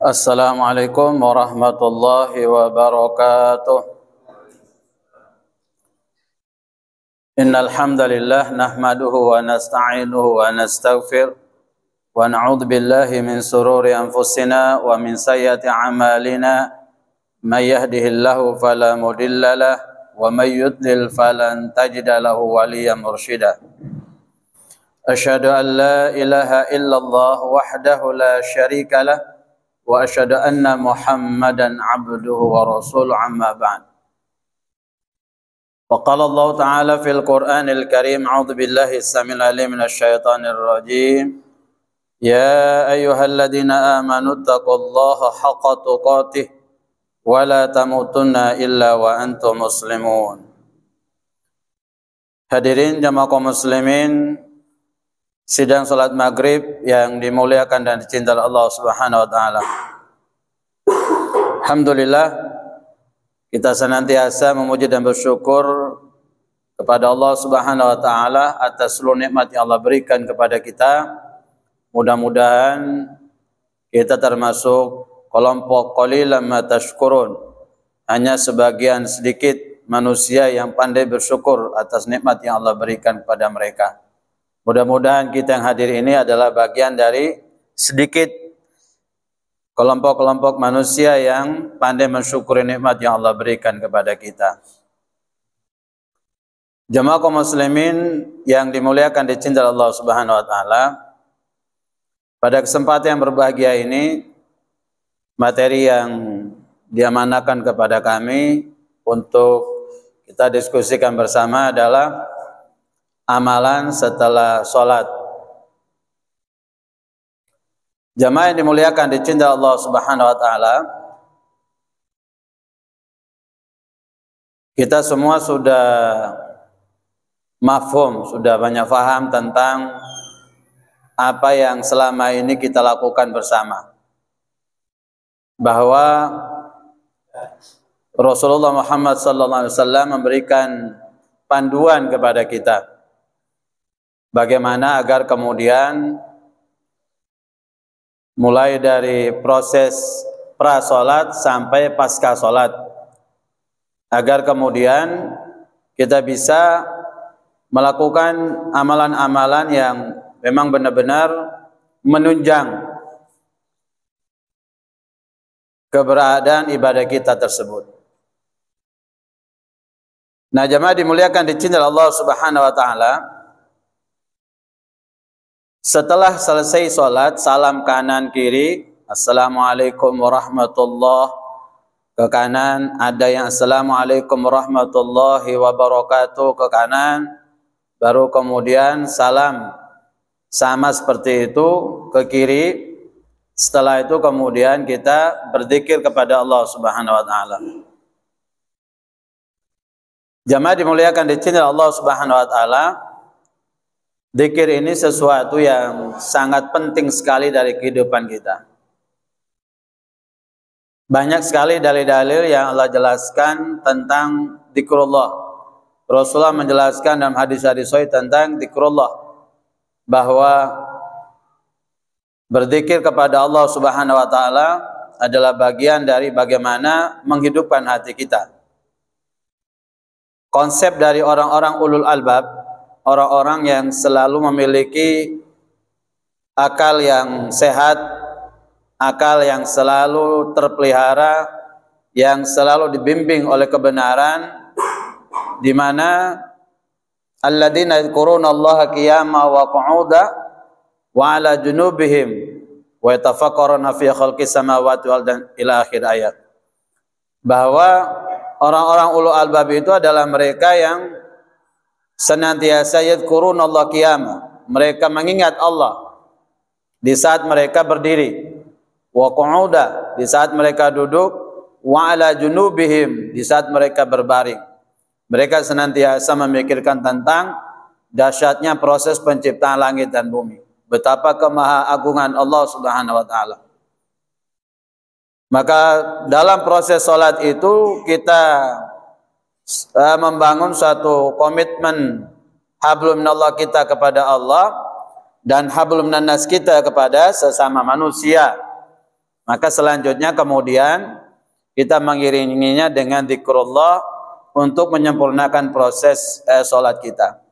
Assalamualaikum warahmatullahi wabarakatuh. Innal hamdalillah nahmaduhu wa nasta'inuhu wa nastaghfir wa na'udzu billahi min sururi anfusina wa min sayyiati a'malina. May yahdihillahu fala mudhillalah wa may yudlil falan tajida lahu waliyyan mursyida. Asyhadu an la ilaha illallah wahdahu la syarika lah wa asyhadu anna Muhammadan abduhu wa rasuluhu amma ba'd. Wa qala Allah ta'ala fil Qur'anil Karim a'udzu billahi samil alim minasy syaithanir rajim. Ya ayyuhalladzina amanu taqullaha haqqa tuqatih wa la tamutunna illa wa antum muslimun. Hadirin jamaah kaum muslimin, sidang salat maghrib yang dimuliakan dan dicintai Allah Subhanahu wa taala. Alhamdulillah, kita senantiasa memuji dan bersyukur kepada Allah Subhanahu wa taala atas seluruh nikmat yang Allah berikan kepada kita. Mudah-mudahan kita termasuk kelompok qalilan ma tashkurun, hanya sebagian sedikit manusia yang pandai bersyukur atas nikmat yang Allah berikan kepada mereka. Mudah-mudahan kita yang hadir ini adalah bagian dari sedikit kelompok-kelompok manusia yang pandai mensyukuri nikmat yang Allah berikan kepada kita. Jemaah kaum muslimin yang dimuliakan dicintai Allah Subhanahu wa taala, pada kesempatan yang berbahagia ini, materi yang diamanahkan kepada kami untuk kita diskusikan bersama adalah amalan setelah sholat. Jamaah yang dimuliakan dicintai Allah Subhanahu wa taala, kita semua sudah mafhum, sudah banyak faham tentang apa yang selama ini kita lakukan bersama, bahwa Rasulullah Muhammad sallallahu alaihi wasallam memberikan panduan kepada kita bagaimana agar kemudian mulai dari proses pra-sholat sampai pasca sholat, agar kemudian kita bisa melakukan amalan-amalan yang memang benar-benar menunjang keberadaan ibadah kita tersebut. Nah, jemaah dimuliakan dicintai Allah Subhanahu wa taala, setelah selesai sholat, salam kanan kiri, Assalamualaikum warahmatullahi, ke kanan ada yang Assalamualaikum warahmatullahi wabarakatuh ke kanan, baru kemudian salam sama seperti itu ke kiri. Setelah itu kemudian kita berzikir kepada Allah Subhanahu wa taala. Jamaah dimuliakan dicintai Allah Subhanahu wa taala, zikir ini sesuatu yang sangat penting sekali dari kehidupan kita. Banyak sekali dalil-dalil yang Allah jelaskan tentang zikrullah. Rasulullah menjelaskan dalam hadis-hadis sahih tentang zikrullah, bahwa berzikir kepada Allah Subhanahu wa taala adalah bagian dari bagaimana menghidupkan hati kita. Konsep dari orang-orang ulul albab, orang-orang yang selalu memiliki akal yang sehat, akal yang selalu terpelihara, yang selalu dibimbing oleh kebenaran, di mana alladzina yadhkuruna Allaha qiyaman wa qu'udan wa 'ala junubihim wa yatafakkaruna fi khalqis samawati wal ardi ila akhir ayat. Bahwa orang-orang ulul albab itu adalah mereka yang senantiasa yadhkuruna Allah qiyama, mereka mengingat Allah di saat mereka berdiri, wa qu'uda di saat mereka duduk, wa 'ala junubihim di saat mereka berbaring. Mereka senantiasa memikirkan tentang dahsyatnya proses penciptaan langit dan bumi, betapa kemahaagungan Allah Subhanahu wa taala. Maka dalam proses salat itu kita membangun suatu komitmen hablum minallah kita kepada Allah dan hablum minannas kita kepada sesama manusia. Maka selanjutnya kemudian kita mengiringinya dengan zikrullah untuk menyempurnakan proses sholat kita.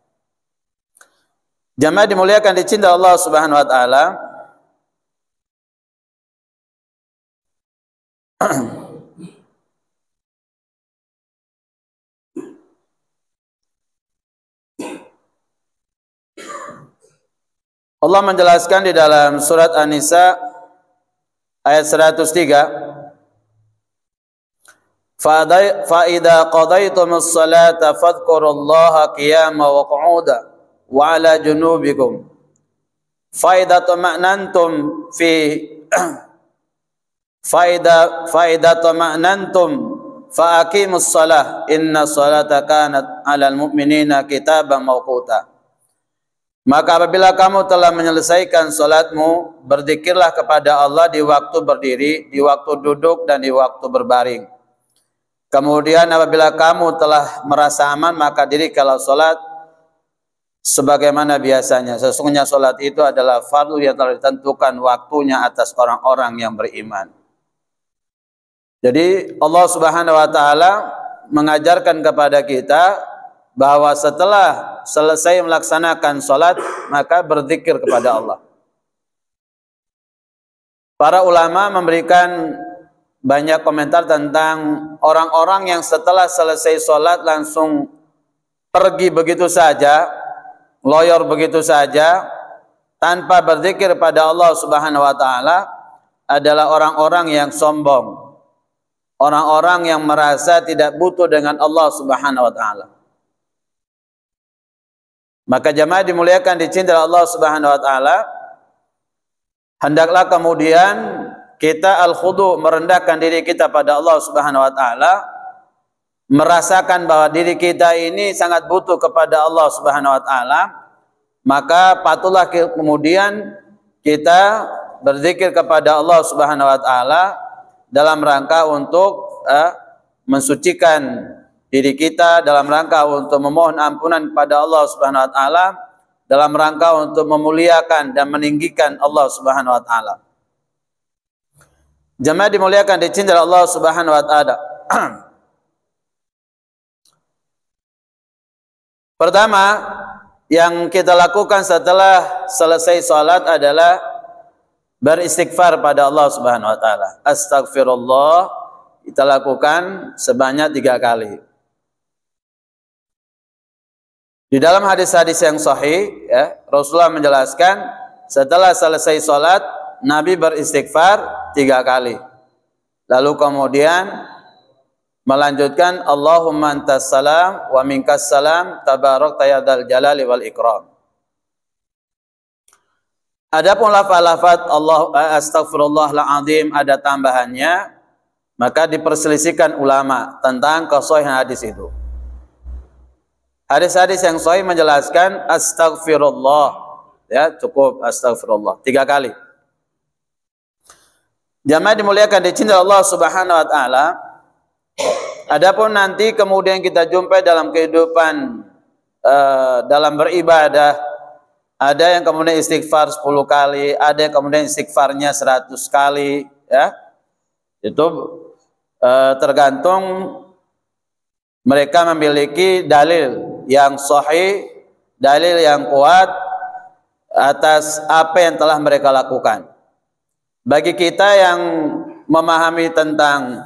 Jamaah dimuliakan dicintai Allah Subhanahu wa taala. Allah menjelaskan di dalam surat An-Nisa ayat 103, fa idza qadaytumus salata fadhkurullaha qiyaman wa qu'udan wa 'ala junubikum fa idza tuma'nantum fa aqimus salah inna salata kanat 'alal mu'minina kitaban mawquta. Maka apabila kamu telah menyelesaikan salatmu, berzikirlah kepada Allah di waktu berdiri, di waktu duduk, dan di waktu berbaring. Kemudian apabila kamu telah merasa aman, maka dirikanlah salat sebagaimana biasanya. Sesungguhnya salat itu adalah fardu yang telah ditentukan waktunya atas orang-orang yang beriman. Jadi Allah Subhanahu wa taala mengajarkan kepada kita bahwa setelah selesai melaksanakan salat maka berzikir kepada Allah. Para ulama memberikan banyak komentar tentang orang-orang yang setelah selesai salat langsung pergi begitu saja, loyor begitu saja tanpa berzikir pada Allah Subhanahu wa taala adalah orang-orang yang sombong. Orang-orang yang merasa tidak butuh dengan Allah Subhanahu wa taala. Maka jamaah dimuliakan dicintai Allah Subhanahu wa taala, hendaklah kemudian kita al-khudu, merendahkan diri kita pada Allah Subhanahu wa taala, merasakan bahwa diri kita ini sangat butuh kepada Allah Subhanahu wa taala, maka patutlah kemudian kita berzikir kepada Allah Subhanahu wa taala dalam rangka untuk mensucikan diri kita, dalam rangka untuk memohon ampunan kepada Allah Subhanahu wa taala, dalam rangka untuk memuliakan dan meninggikan Allah Subhanahu wa taala. Jamaah dimuliakan dicintai Allah Subhanahu wa taala. Pertama yang kita lakukan setelah selesai salat adalah beristighfar pada Allah Subhanahu wa taala. Astagfirullah kita lakukan sebanyak 3 kali. Di dalam hadis-hadis yang sahih, ya, Rasulullah menjelaskan setelah selesai salat Nabi beristighfar 3 kali. Lalu kemudian melanjutkan Allahumma antas salam wa minkas salam tabarakta ya dzal jalali wal ikram. Adapun lafaz-lafaz Allah astaghfirullahal azim ada tambahannya, maka diperselisihkan ulama tentang kesahihan hadis itu. Hadis-hadis yang sahih menjelaskan astaghfirullah, ya cukup astaghfirullah 3 kali. Jamaah dimuliakan dicintai Allah Subhanahu wa taala. Adapun nanti kemudian kita jumpai dalam kehidupan dalam beribadah, ada yang kemudian istighfar 10 kali, ada yang kemudian istighfarnya 100 kali, ya. Itu tergantung mereka memiliki dalil yang sahih, dalil yang kuat atas apa yang telah mereka lakukan. Bagi kita yang memahami tentang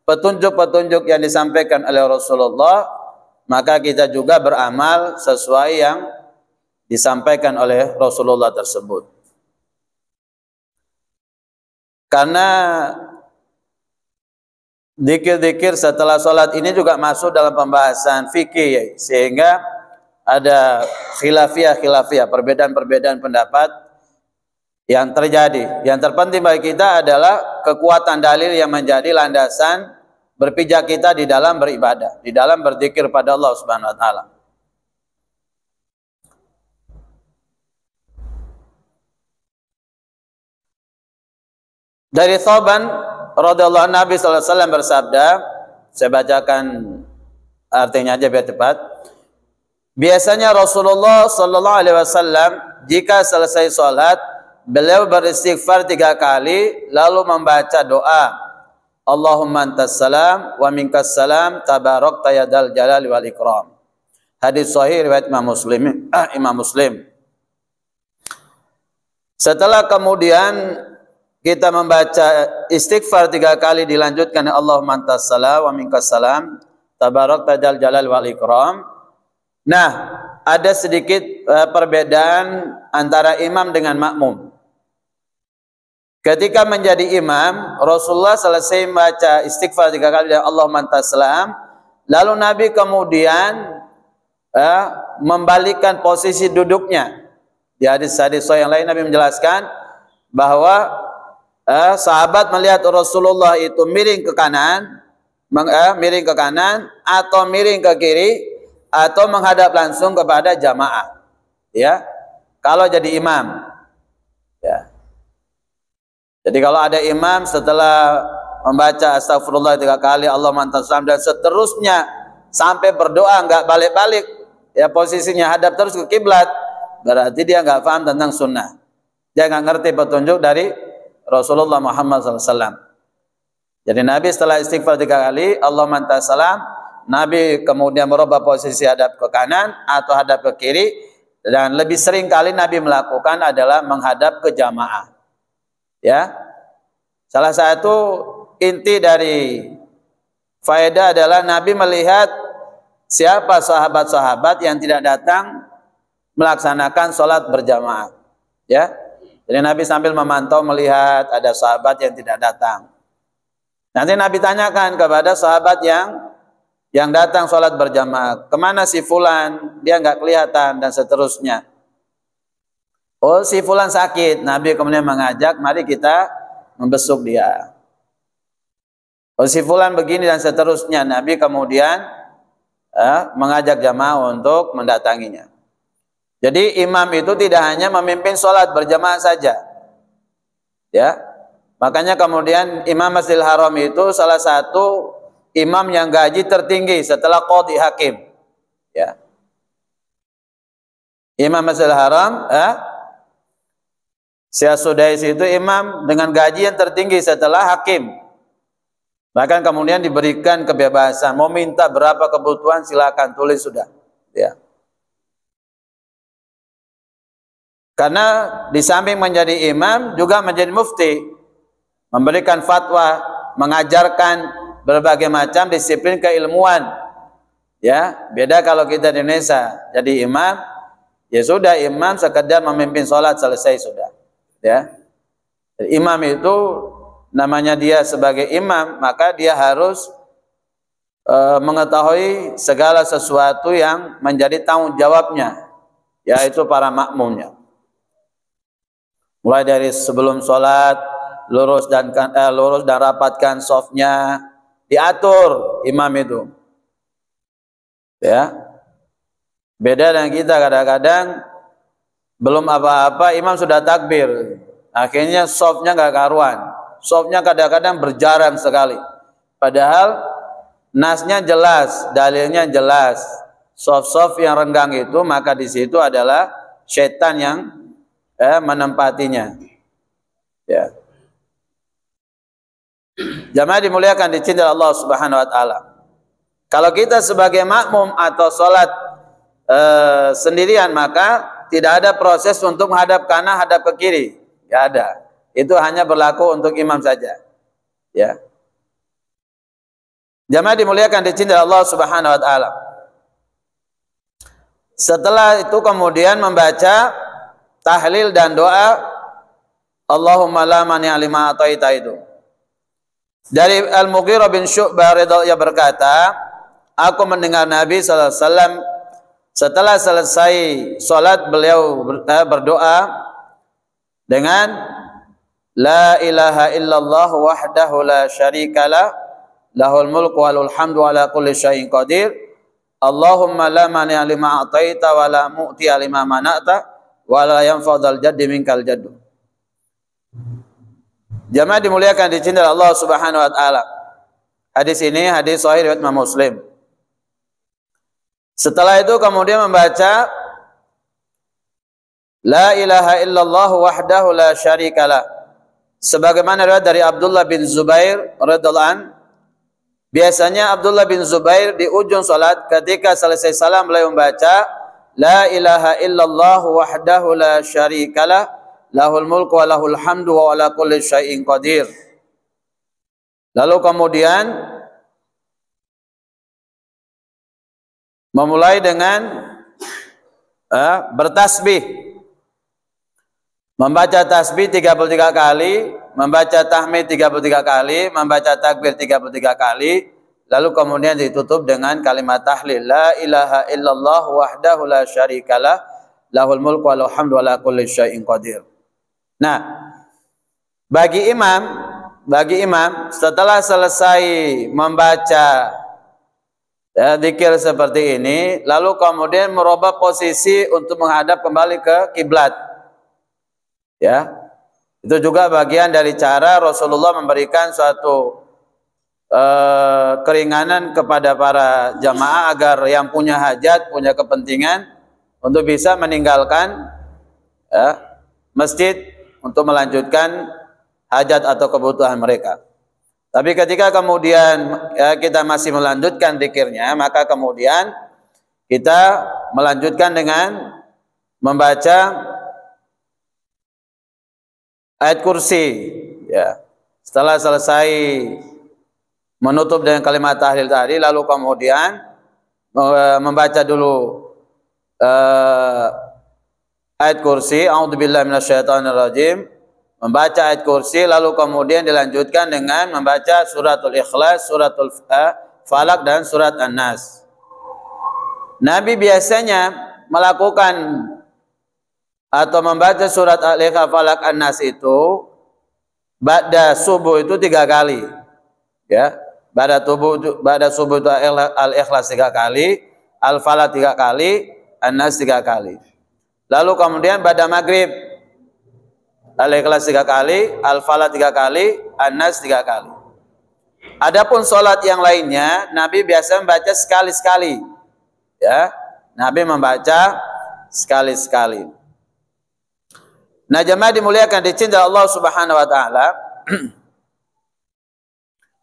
petunjuk-petunjuk yang disampaikan oleh Rasulullah, maka kita juga beramal sesuai yang disampaikan oleh Rasulullah tersebut. Karena zikir-zikir setelah sholat ini juga masuk dalam pembahasan fikih, sehingga ada khilafiyah, perbedaan-perbedaan pendapat yang terjadi. Yang terpenting bagi kita adalah kekuatan dalil yang menjadi landasan berpijak kita di dalam beribadah, di dalam berzikir pada Allah Subhanahu wa taala. Dari Thawban radhiyallahu anhu, Nabi sallallahu alaihi wasallam bersabda, saya bacakan artinya aja biar cepat. Biasanya Rasulullah sallallahu alaihi wasallam jika selesai salat beliau beristighfar 3 kali lalu membaca doa Allahumma antas salam wa minkas salam tabarakta ya dzal jalali wal ikram. Hadis sahih riwayat Imam Muslim. Setelah kemudian kita membaca istighfar 3 kali dilanjutkan Allahumma antas salam wa minkas salam tabarakta dzal jalali wal ikram. Nah, ada sedikit perbedaan antara imam dengan makmum. Ketika menjadi imam, Rasulullah selesai membaca istighfar 3 kali dan Allahumma antas salam, lalu Nabi kemudian membalikkan posisi duduknya. Di hadis-hadis yang lain Nabi menjelaskan bahwa sahabat melihat Rasulullah itu miring ke kanan, atau miring ke kiri, atau menghadap langsung kepada jamaah. Ya, kalau jadi imam. Ya. Jadi kalau ada imam setelah membaca astagfirullah 3 kali, Allahumma antas salam dan seterusnya sampai berdoa enggak balik-balik, ya posisinya hadap terus ke kiblat, berarti dia enggak paham tentang sunnah. Dia enggak ngerti petunjuk dari Rasulullah Muhammad SAW. Jadi Nabi setelah istighfar 3 kali, Allahumma antas salam, Nabi kemudian merubah posisi hadap ke kanan atau hadap ke kiri, dan lebih sering kali Nabi melakukan adalah menghadap ke jamaah. Ya, salah satu inti dari faedah adalah Nabi melihat siapa sahabat-sahabat yang tidak datang melaksanakan sholat berjamaah. Ya, jadi Nabi sambil memantau melihat ada sahabat yang tidak datang. Nanti Nabi tanyakan kepada sahabat yang datang sholat berjamaah, kemana si fulan? Dia nggak kelihatan dan seterusnya. Oh, si fulan sakit. Nabi kemudian mengajak, mari kita membesuk dia. Oh, si fulan begini dan seterusnya. Nabi kemudian mengajak jamaah untuk mendatanginya. Jadi imam itu tidak hanya memimpin sholat berjamaah saja. Ya, makanya kemudian Imam Masjidil Haram itu salah satu imam yang gaji tertinggi setelah qadhi hakim. Ya, Imam Masjidil Haram, Syekh Sudais itu imam dengan gaji yang tertinggi setelah hakim. Bahkan kemudian diberikan kebebasan, mau minta berapa kebutuhan silakan tulis sudah. Ya. Karena di samping menjadi imam juga menjadi mufti, memberikan fatwa, mengajarkan berbagai macam disiplin keilmuan. Ya, beda kalau kita di Indonesia jadi imam, ya sudah imam sekedar memimpin sholat selesai sudah. Ya, imam itu namanya dia sebagai imam, maka dia harus mengetahui segala sesuatu yang menjadi tanggung jawabnya, yaitu para makmumnya. Mulai dari sebelum sholat lurus dan rapatkan shofnya, diatur imam itu. Ya, beda dengan kita kadang-kadang belum apa-apa imam sudah takbir, akhirnya shofnya nggak karuan, shofnya kadang-kadang berjarang sekali, padahal nasnya jelas, dalilnya jelas, shof-shof yang renggang itu maka di situ adalah syaitan yang menempatinya. Ya, jamaah dimuliakan dicintai Allah Subhanahu Wa Taala. Kalau kita sebagai makmum atau sholat sendirian maka tidak ada proses untuk menghadap kanan, hadap ke kiri. Tidak ada. Itu hanya berlaku untuk imam saja. Ya. Jamaah dimuliakan dicintai Allah Subhanahu Wa Taala. Setelah itu kemudian membaca tahlil dan doa Allahumma la mani'a lima ataita itu. Dari Al-Mughirah bin Syu'bah radhiyallahu berkata, aku mendengar Nabi sallallahu alaihi wasallam setelah selesai sholat beliau berdoa dengan la ilaha illallah wahdahu la syarikalah lahul mulku walul hamdu ala kulli syai'in qadir Allahumma la mani'a lima a'taita wa la mu'ti'a lima mana'ta wa la yanfa'ul jaddi minkal jaddu. Jamaah dimuliakan dicintai Allah Subhanahu wa taala. Hadis ini hadis sahih riwayat Imam Muslim. Setelah itu kemudian membaca La ilaha illallah wahdahu la syarikalah. Sebagaimana riwayat dari Abdullah bin Zubair radhiyallahu an, biasanya Abdullah bin Zubair di ujung salat ketika selesai salam beliau membaca la ilaha illallah wahdahu la syarikalah lahul mulku wa lahul hamdu wa ala kulli syai'in qadir. Lalu kemudian memulai dengan bertasbih, membaca tasbih 33 kali, membaca tahmid 33 kali, membaca takbir 33 kali, lalu kemudian ditutup dengan kalimat tahlil la ilaha illallah wahdahu la syarikalah lahul mulku wa lahul hamdu wa ala kulli syai'in qadir. Nah, bagi imam setelah selesai membaca zikir seperti ini, lalu kemudian merubah posisi untuk menghadap kembali ke kiblat. Ya, itu juga bagian dari cara Rasulullah memberikan suatu keringanan kepada para jamaah agar yang punya hajat, punya kepentingan untuk bisa meninggalkan masjid untuk melanjutkan hajat atau kebutuhan mereka. Tapi ketika kemudian kita masih melanjutkan zikirnya, maka kemudian kita melanjutkan dengan membaca ayat kursi. Ya. Setelah selesai menutup dengan kalimat tahlil tadi, lalu kemudian membaca dulu ayat kursi, a'udzubillahi minasyaitonirrajim. Membaca ayat kursi, lalu kemudian dilanjutkan dengan membaca suratul Ikhlas, suratul Falak, dan surat An-Nas. Nabi biasanya melakukan atau membaca surat Al-Ikhlas, Falak, An-Nas itu ba'da subuh itu 3 kali. Ya, ba'da subuh itu Al-Ikhlas 3 kali, Al-Falak 3 kali, An-Nas 3 kali. Lalu kemudian ba'da maghrib Al-Ikhlas 3 kali, Al-Falaq 3 kali, An-Nas 3 kali. Adapun sholat yang lainnya, Nabi biasa membaca sekali-sekali. Ya, Nabi membaca sekali-sekali. Nah, jemaah dimuliakan dicintai Allah Subhanahu wa taala.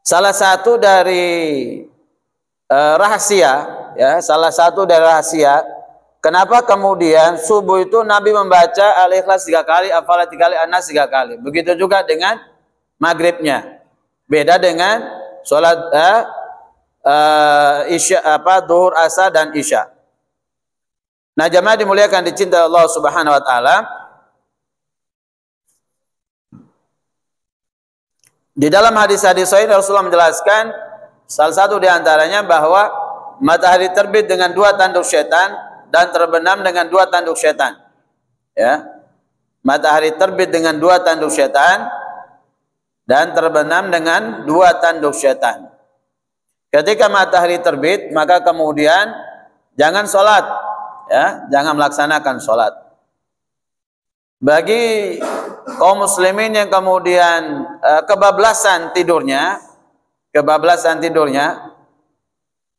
Salah satu dari rahasia, ya, salah satu dari rahasia kenapa kemudian subuh itu Nabi membaca Al-Ikhlas 3 kali, Al-Falaq 3 kali, An-Nas 3 kali. Begitu juga dengan maghribnya. Beda dengan sholat isya, duhur, asar, dan isya. Nah, jemaah dimuliakan dicintai Allah Subhanahu wa taala. Di dalam hadis-hadis sahih Rasulullah menjelaskan salah satu di antaranya bahwa matahari terbit dengan 2 tanduk syaitan dan terbenam dengan 2 tanduk syaitan. Ya. Matahari terbit dengan 2 tanduk syaitan dan terbenam dengan 2 tanduk syaitan. Ketika matahari terbit, maka kemudian jangan sholat, ya, jangan melaksanakan sholat. Bagi kaum muslimin yang kemudian kebablasan tidurnya,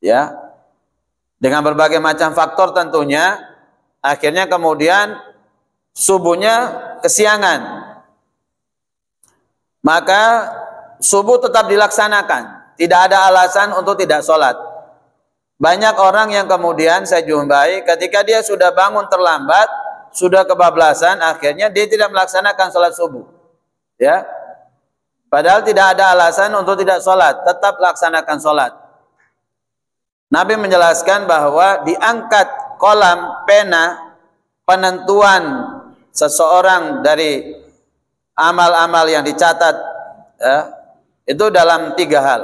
ya, dengan berbagai macam faktor tentunya, akhirnya kemudian subuhnya kesiangan. Maka subuh tetap dilaksanakan. Tidak ada alasan untuk tidak sholat. Banyak orang yang kemudian saya jumpai ketika dia sudah bangun terlambat, sudah kebablasan, akhirnya dia tidak melaksanakan sholat subuh. Ya, padahal tidak ada alasan untuk tidak sholat, tetap laksanakan sholat. Nabi menjelaskan bahwa diangkat kolam pena penentuan seseorang dari amal-amal yang dicatat, ya, itu dalam 3 hal.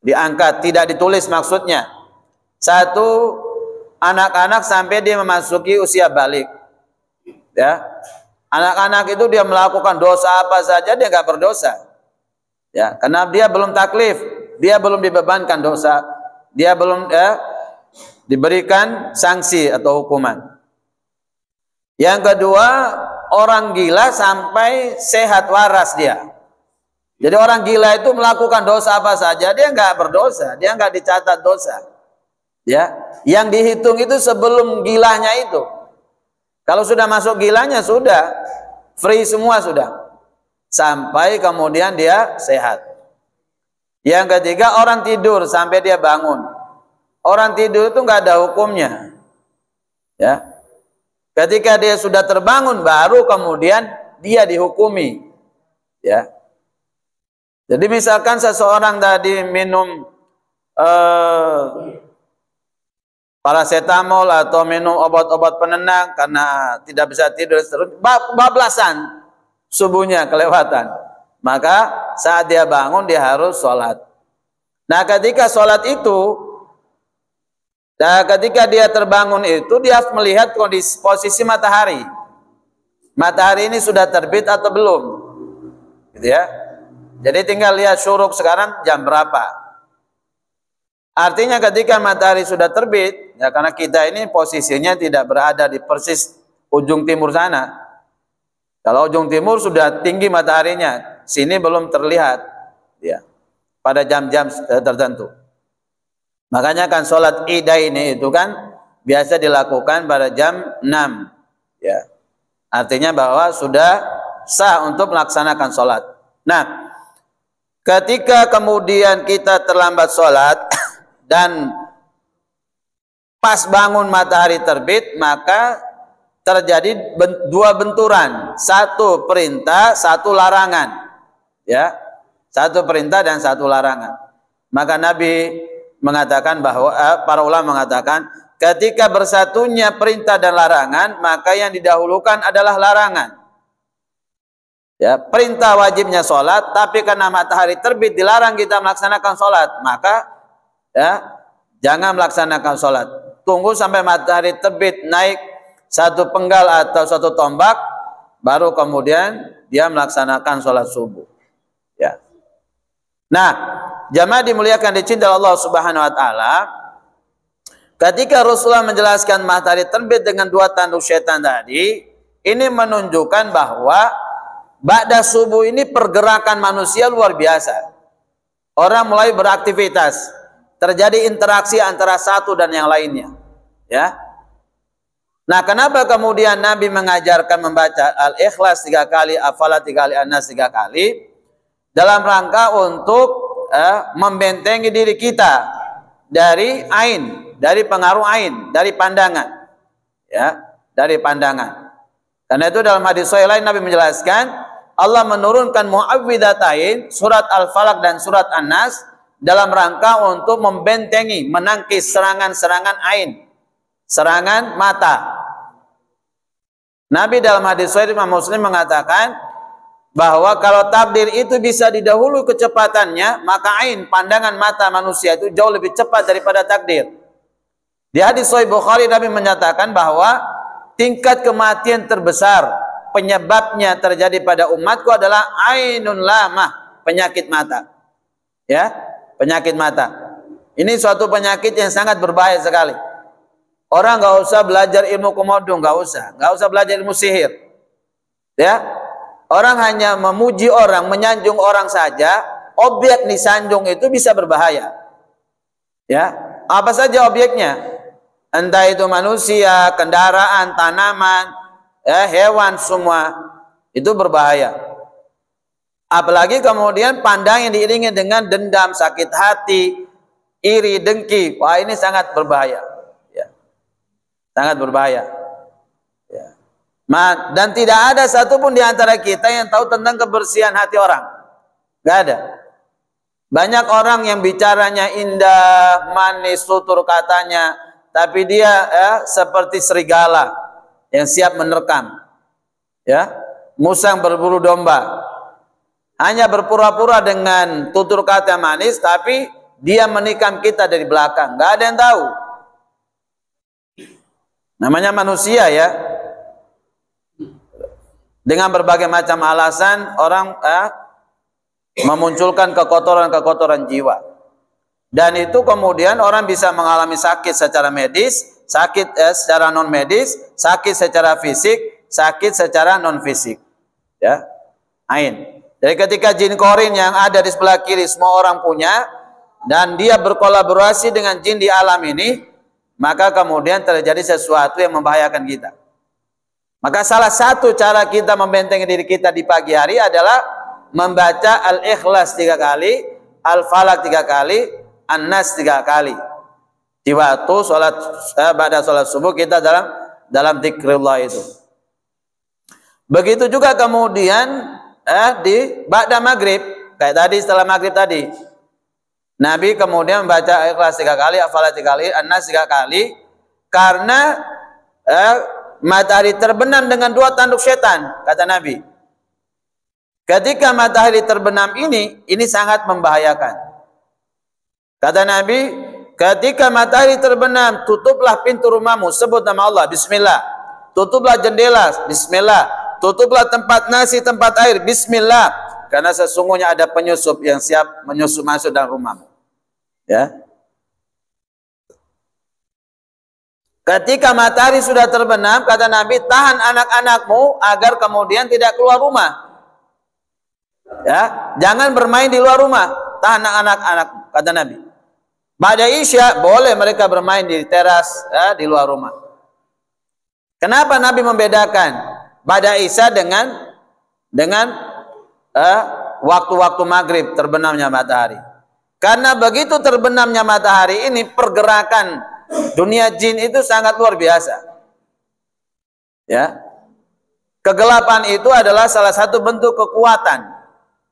Diangkat, tidak ditulis maksudnya. 1, anak-anak sampai dia memasuki usia balik. Ya, anak-anak itu dia melakukan dosa apa saja dia nggak berdosa. Ya, karena dia belum taklif, dia belum dibebankan dosa. Dia belum diberikan sanksi atau hukuman. Yang kedua, orang gila sampai sehat waras dia. Jadi orang gila itu melakukan dosa apa saja, dia nggak berdosa, dia nggak dicatat dosa. Ya, yang dihitung itu sebelum gilanya itu. Kalau sudah masuk gilanya sudah free semua sudah. Sampai kemudian dia sehat. Yang ketiga, orang tidur sampai dia bangun. Orang tidur itu nggak ada hukumnya. Ya. Ketika dia sudah terbangun baru kemudian dia dihukumi. Ya. Jadi misalkan seseorang tadi minum paracetamol atau minum obat-obat penenang karena tidak bisa tidur, bablasan subuhnya kelewatan, maka saat dia bangun dia harus sholat. Nah ketika sholat itu, ketika dia terbangun itu dia harus melihat kondisi posisi matahari. Matahari ini sudah terbit atau belum, gitu ya. Jadi tinggal lihat syuruk sekarang jam berapa. Artinya ketika matahari sudah terbit, ya karena kita ini posisinya tidak berada di persis ujung timur sana. Kalau ujung timur sudah tinggi mataharinya, sini belum terlihat, ya, pada jam-jam tertentu. Makanya kan sholat Ida ini itu kan biasa dilakukan pada jam 6, ya. Artinya bahwa sudah sah untuk melaksanakan sholat. Nah, ketika kemudian kita terlambat sholat dan pas bangun matahari terbit, maka terjadi dua benturan, satu perintah, satu larangan, ya, satu perintah dan satu larangan. Maka Nabi mengatakan bahwa para ulama mengatakan ketika bersatunya perintah dan larangan, maka yang didahulukan adalah larangan. Ya, perintah wajibnya sholat, tapi karena matahari terbit dilarang kita melaksanakan sholat, maka ya jangan melaksanakan sholat. Tunggu sampai matahari terbit naik satu penggal atau satu tombak, baru kemudian dia melaksanakan sholat subuh. Ya. Nah, jamaah dimuliakan dicintai Allah Subhanahu Wa Taala. Ketika Rasulullah menjelaskan matahari terbit dengan dua tanduk syaitan tadi, ini menunjukkan bahwa ba'da subuh ini pergerakan manusia luar biasa. Orang mulai beraktivitas, terjadi interaksi antara satu dan yang lainnya. Ya. Nah, kenapa kemudian Nabi mengajarkan membaca Al-Ikhlas 3 kali, Al-Falaq 3 kali, An-Nas 3 kali, dalam rangka untuk membentengi diri kita dari ain, dari pengaruh ain, dari pandangan, ya, dari pandangan. Karena itu dalam hadis sahih lain Nabi menjelaskan Allah menurunkan mu'awwidhatain, surat Al-Falaq dan surat An-Nas dalam rangka untuk membentengi, menangkis serangan-serangan ain, serangan mata. Nabi dalam hadis sahih Imam Muslim mengatakan bahwa kalau takdir itu bisa didahului kecepatannya, maka ain, pandangan mata manusia itu jauh lebih cepat daripada takdir. Di hadis sahih Bukhari Nabi menyatakan bahwa tingkat kematian terbesar penyebabnya terjadi pada umatku adalah ainun lamah, penyakit mata. Ya, penyakit mata. Ini suatu penyakit yang sangat berbahaya sekali. Orang nggak usah belajar ilmu komodo, nggak usah belajar ilmu sihir. Ya, orang hanya memuji orang, menyanjung orang saja, objek disanjung itu bisa berbahaya. Ya, apa saja objeknya? Entah itu manusia, kendaraan, tanaman, ya, hewan, semua itu berbahaya. Apalagi kemudian pandang yang diiringi dengan dendam, sakit hati, iri, dengki, wah ini sangat berbahaya, ya. Sangat berbahaya, ya. Dan tidak ada satupun di antara kita yang tahu tentang kebersihan hati orang, nggak ada. Banyak orang yang bicaranya indah, manis, tutur katanya, tapi dia seperti serigala yang siap menerkam, ya, musang berburu domba. Hanya berpura-pura dengan tutur kata manis, tapi dia menikam kita dari belakang. Nggak ada yang tahu. Namanya manusia, ya. Dengan berbagai macam alasan orang memunculkan kekotoran-kekotoran jiwa. Dan itu kemudian orang bisa mengalami sakit secara medis, sakit secara non medis, sakit secara fisik, sakit secara non fisik, ya, ain. Jadi ketika jin korin yang ada di sebelah kiri semua orang punya, dan dia berkolaborasi dengan jin di alam ini, maka kemudian terjadi sesuatu yang membahayakan kita. Maka salah satu cara kita membentengi diri kita di pagi hari adalah membaca Al-Ikhlas 3 kali, Al-Falaq 3 kali, An-Nas 3 kali. Di waktu pada sholat subuh kita dalam zikrullah itu. Begitu juga kemudian di ba'da maghrib, kayak tadi setelah maghrib tadi, Nabi kemudian membaca Ikhlas 3 kali, Al-Falaq 3 kali, An-Nas 3 kali, karena matahari terbenam dengan 2 tanduk setan, kata Nabi. Ketika matahari terbenam ini sangat membahayakan. Kata Nabi, ketika matahari terbenam, tutuplah pintu rumahmu, sebut nama Allah, bismillah. Tutuplah jendela, bismillah. Tutuplah tempat nasi, tempat air, bismillah. Karena sesungguhnya ada penyusup yang siap menyusup masuk dalam rumahmu. Ya. Ketika matahari sudah terbenam, kata Nabi, tahan anak-anakmu agar kemudian tidak keluar rumah. Ya, jangan bermain di luar rumah, tahan anak-anak, kata Nabi. Pada Isya boleh mereka bermain di teras, di luar rumah. Kenapa Nabi membedakan pada Isya dengan waktu-waktu maghrib terbenamnya matahari? Karena begitu terbenamnya matahari ini, pergerakan dunia jin itu sangat luar biasa. Ya, kegelapan itu adalah salah satu bentuk kekuatan.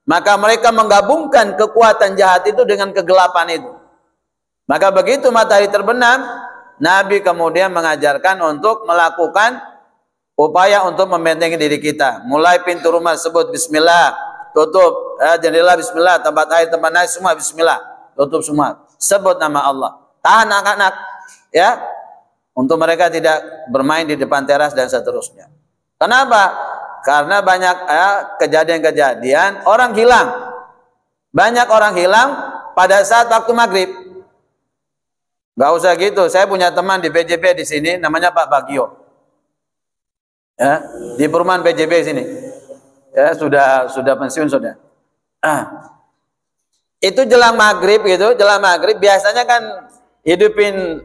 Maka mereka menggabungkan kekuatan jahat itu dengan kegelapan itu. Maka begitu matahari terbenam, Nabi kemudian mengajarkan untuk melakukan upaya untuk membentengi diri kita. Mulai pintu rumah sebut bismillah, tutup jendela bismillah, tempat air, tempat naik semua bismillah, tutup semua. Sebut nama Allah. Tahan anak-anak, ya, untuk mereka tidak bermain di depan teras dan seterusnya. Kenapa? Karena banyak kejadian-kejadian orang hilang. Banyak orang hilang pada saat waktu maghrib. Gak usah gitu. Saya punya teman di BJB di sini, namanya Pak Bagio. Ya, di perumahan BJB sini. Ya, sudah pensiun sudah. Itu jelang maghrib gitu, jelang maghrib biasanya kan hidupin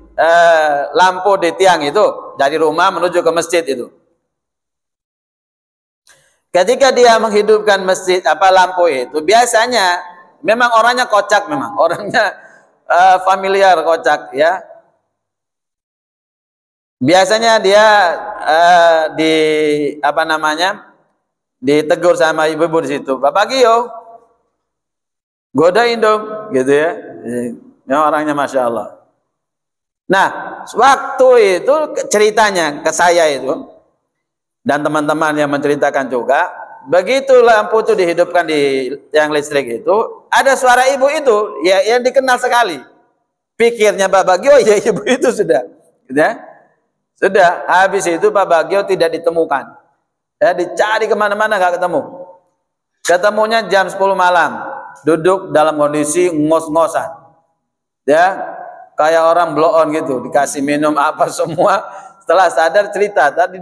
lampu di tiang itu dari rumah menuju ke masjid itu. Ketika dia menghidupkan masjid lampu itu, biasanya memang orangnya kocak, memang orangnya familiar kocak, ya. Biasanya dia ditegur sama ibu-ibu di situ, Bapak Gio, godain dong, gitu ya. Memang orangnya masya Allah. Nah, waktu itu ceritanya ke saya itu, dan teman-teman yang menceritakan juga, begitu lampu itu dihidupkan di tiang listrik itu, ada suara ibu itu ya yang dikenal sekali. Pikirnya Pak Bagio, ya ibu itu sudah, ya. Sudah, habis itu Pak Bagio tidak ditemukan. Ya, dicari kemana-mana nggak ketemu. Ketemunya jam 10 malam, duduk dalam kondisi ngos-ngosan. Ya, kayak orang blow on gitu, dikasih minum apa semua. Setelah sadar cerita, tadi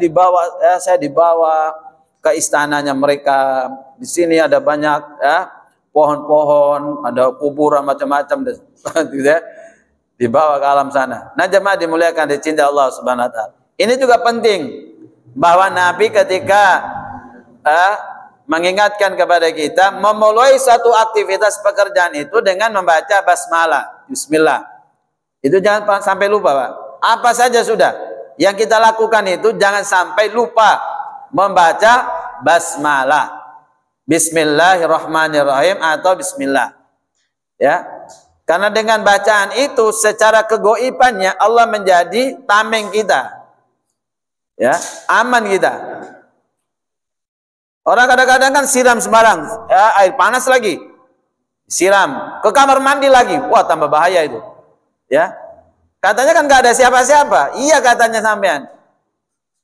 saya dibawa ke istananya mereka. Di sini ada banyak pohon-pohon, ada kuburan macam-macam, gitu, dibawa ke alam sana. Nah, jemaah dimuliakan, dicintai Allah Subhanahu wa taala. Ini juga penting bahwa Nabi ketika mengingatkan kepada kita memulai satu aktivitas pekerjaan itu dengan membaca basmalah, bismillah. Itu jangan sampai lupa, Pak. Apa saja sudah yang kita lakukan itu jangan sampai lupa membaca basmalah, bismillahirrahmanirrahim atau bismillah. Ya. Karena dengan bacaan itu secara kegoibannya Allah menjadi tameng kita. Ya, aman kita. Orang kadang-kadang kan siram sembarang, ya, air panas lagi. Siram, ke kamar mandi lagi. Wah, tambah bahaya itu. Ya. Katanya kan gak ada siapa-siapa. Iya katanya sampean.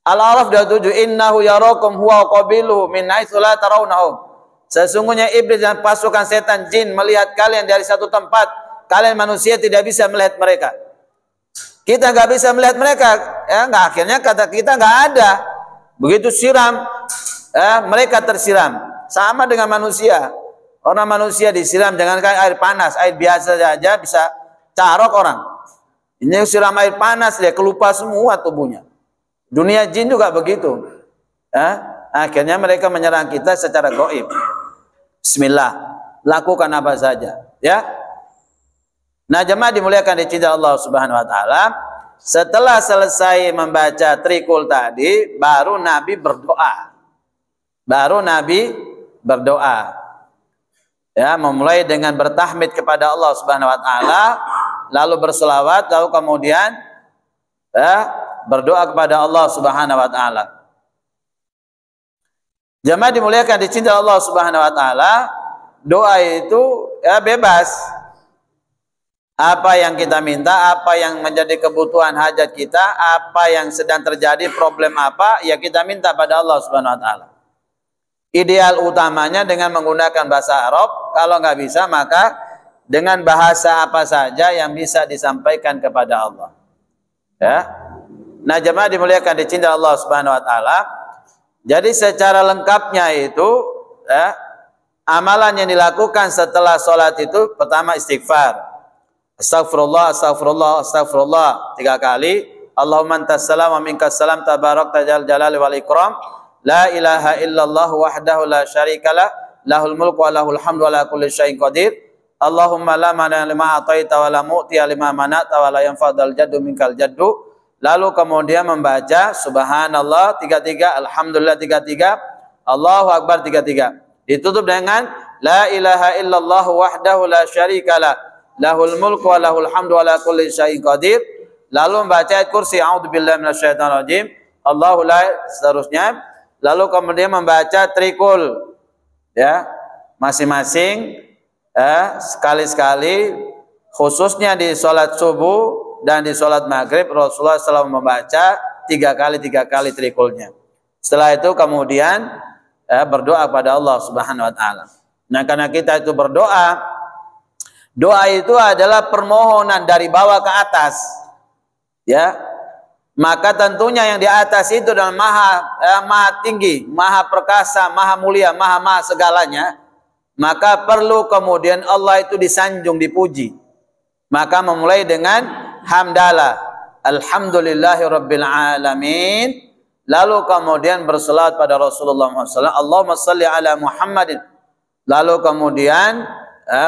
Al-A'raf 27, innahu yarakum huwa qabiluhu min haitsu la tarawnahum. Sesungguhnya iblis dan pasukan setan jin melihat kalian dari satu tempat, kalian manusia tidak bisa melihat mereka. Kita nggak bisa melihat mereka, ya, nggak, akhirnya kata kita nggak ada. Begitu siram, mereka tersiram. Sama dengan manusia. Orang manusia disiram dengan air panas, air biasa saja bisa carok orang. Ini siram air panas, dia kelupa semua tubuhnya. Dunia jin juga begitu. Akhirnya mereka menyerang kita secara gaib. Bismillah, lakukan apa saja, ya. Nah, jemaah dimuliakan dicintai Allah Subhanahu wa taala, setelah selesai membaca trikul tadi, baru Nabi berdoa. Ya, memulai dengan bertahmid kepada Allah Subhanahu wa taala, lalu berselawat, lalu kemudian berdoa kepada Allah Subhanahu wa taala. Jemaah dimuliakan dicintai Allah Subhanahu wa taala, doa itu ya bebas. Apa yang kita minta, apa yang menjadi kebutuhan hajat kita, apa yang sedang terjadi, problem apa, ya kita minta pada Allah Subhanahu wa taala. Ideal utamanya dengan menggunakan bahasa Arab, kalau nggak bisa maka dengan bahasa apa saja yang bisa disampaikan kepada Allah. Ya. Nah, jemaah dimuliakan dicintai Allah Subhanahu wa taala. Jadi secara lengkapnya itu ya, amalan yang dilakukan setelah sholat itu pertama istighfar. Astagfirullah, astagfirullah, astagfirullah 3 kali. Allahumma antas salam wa minkas salam tabarakta dzal jalali wal ikram. La ilaha illallah wahdahu la syarikalah, lahul mulku wa lahul hamdu wa la kulli syai'in qadir. Allahumma la mana lima ataita wa la mu'tiya lima mana'ta wa la yanfa'dal jaddu minkal jaddu. Lalu kemudian membaca subhanallah 33, alhamdulillah 33, Allahu akbar 33. Ditutup dengan la ilaha illallah wahdahu la syarikalah, lahul mulku wa lahul hamdu wa la kulli syai'in qadir. Lalu membaca ayat kursi, a'udzubillahi minasyaitonir rajim, Allahu la, seterusnya. Lalu kemudian membaca trikul, ya, masing-masing, sekali-sekali, khususnya di sholat subuh dan di sholat maghrib Rasulullah SAW membaca 3 kali trikulnya. Setelah itu kemudian berdoa kepada Allah Subhanahu wa taala. Nah, karena kita itu berdoa, doa itu adalah permohonan dari bawah ke atas, ya. Maka tentunya yang di atas itu adalah maha tinggi, maha perkasa, maha mulia, maha segalanya. Maka perlu kemudian Allah itu disanjung, dipuji. Maka memulai dengan hamdalah, alhamdulillahi rabbil alamin. Lalu kemudian berselawat pada Rasulullah SAW, Allahumma salli ala Muhammadin. Lalu kemudian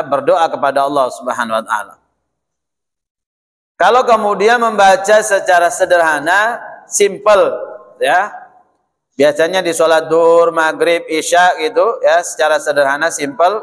berdoa kepada Allah Subhanahu wa taala. Kalau kemudian membaca secara sederhana, simple, ya. Biasanya di sholat duhur, maghrib, isya gitu, ya, secara sederhana, simple,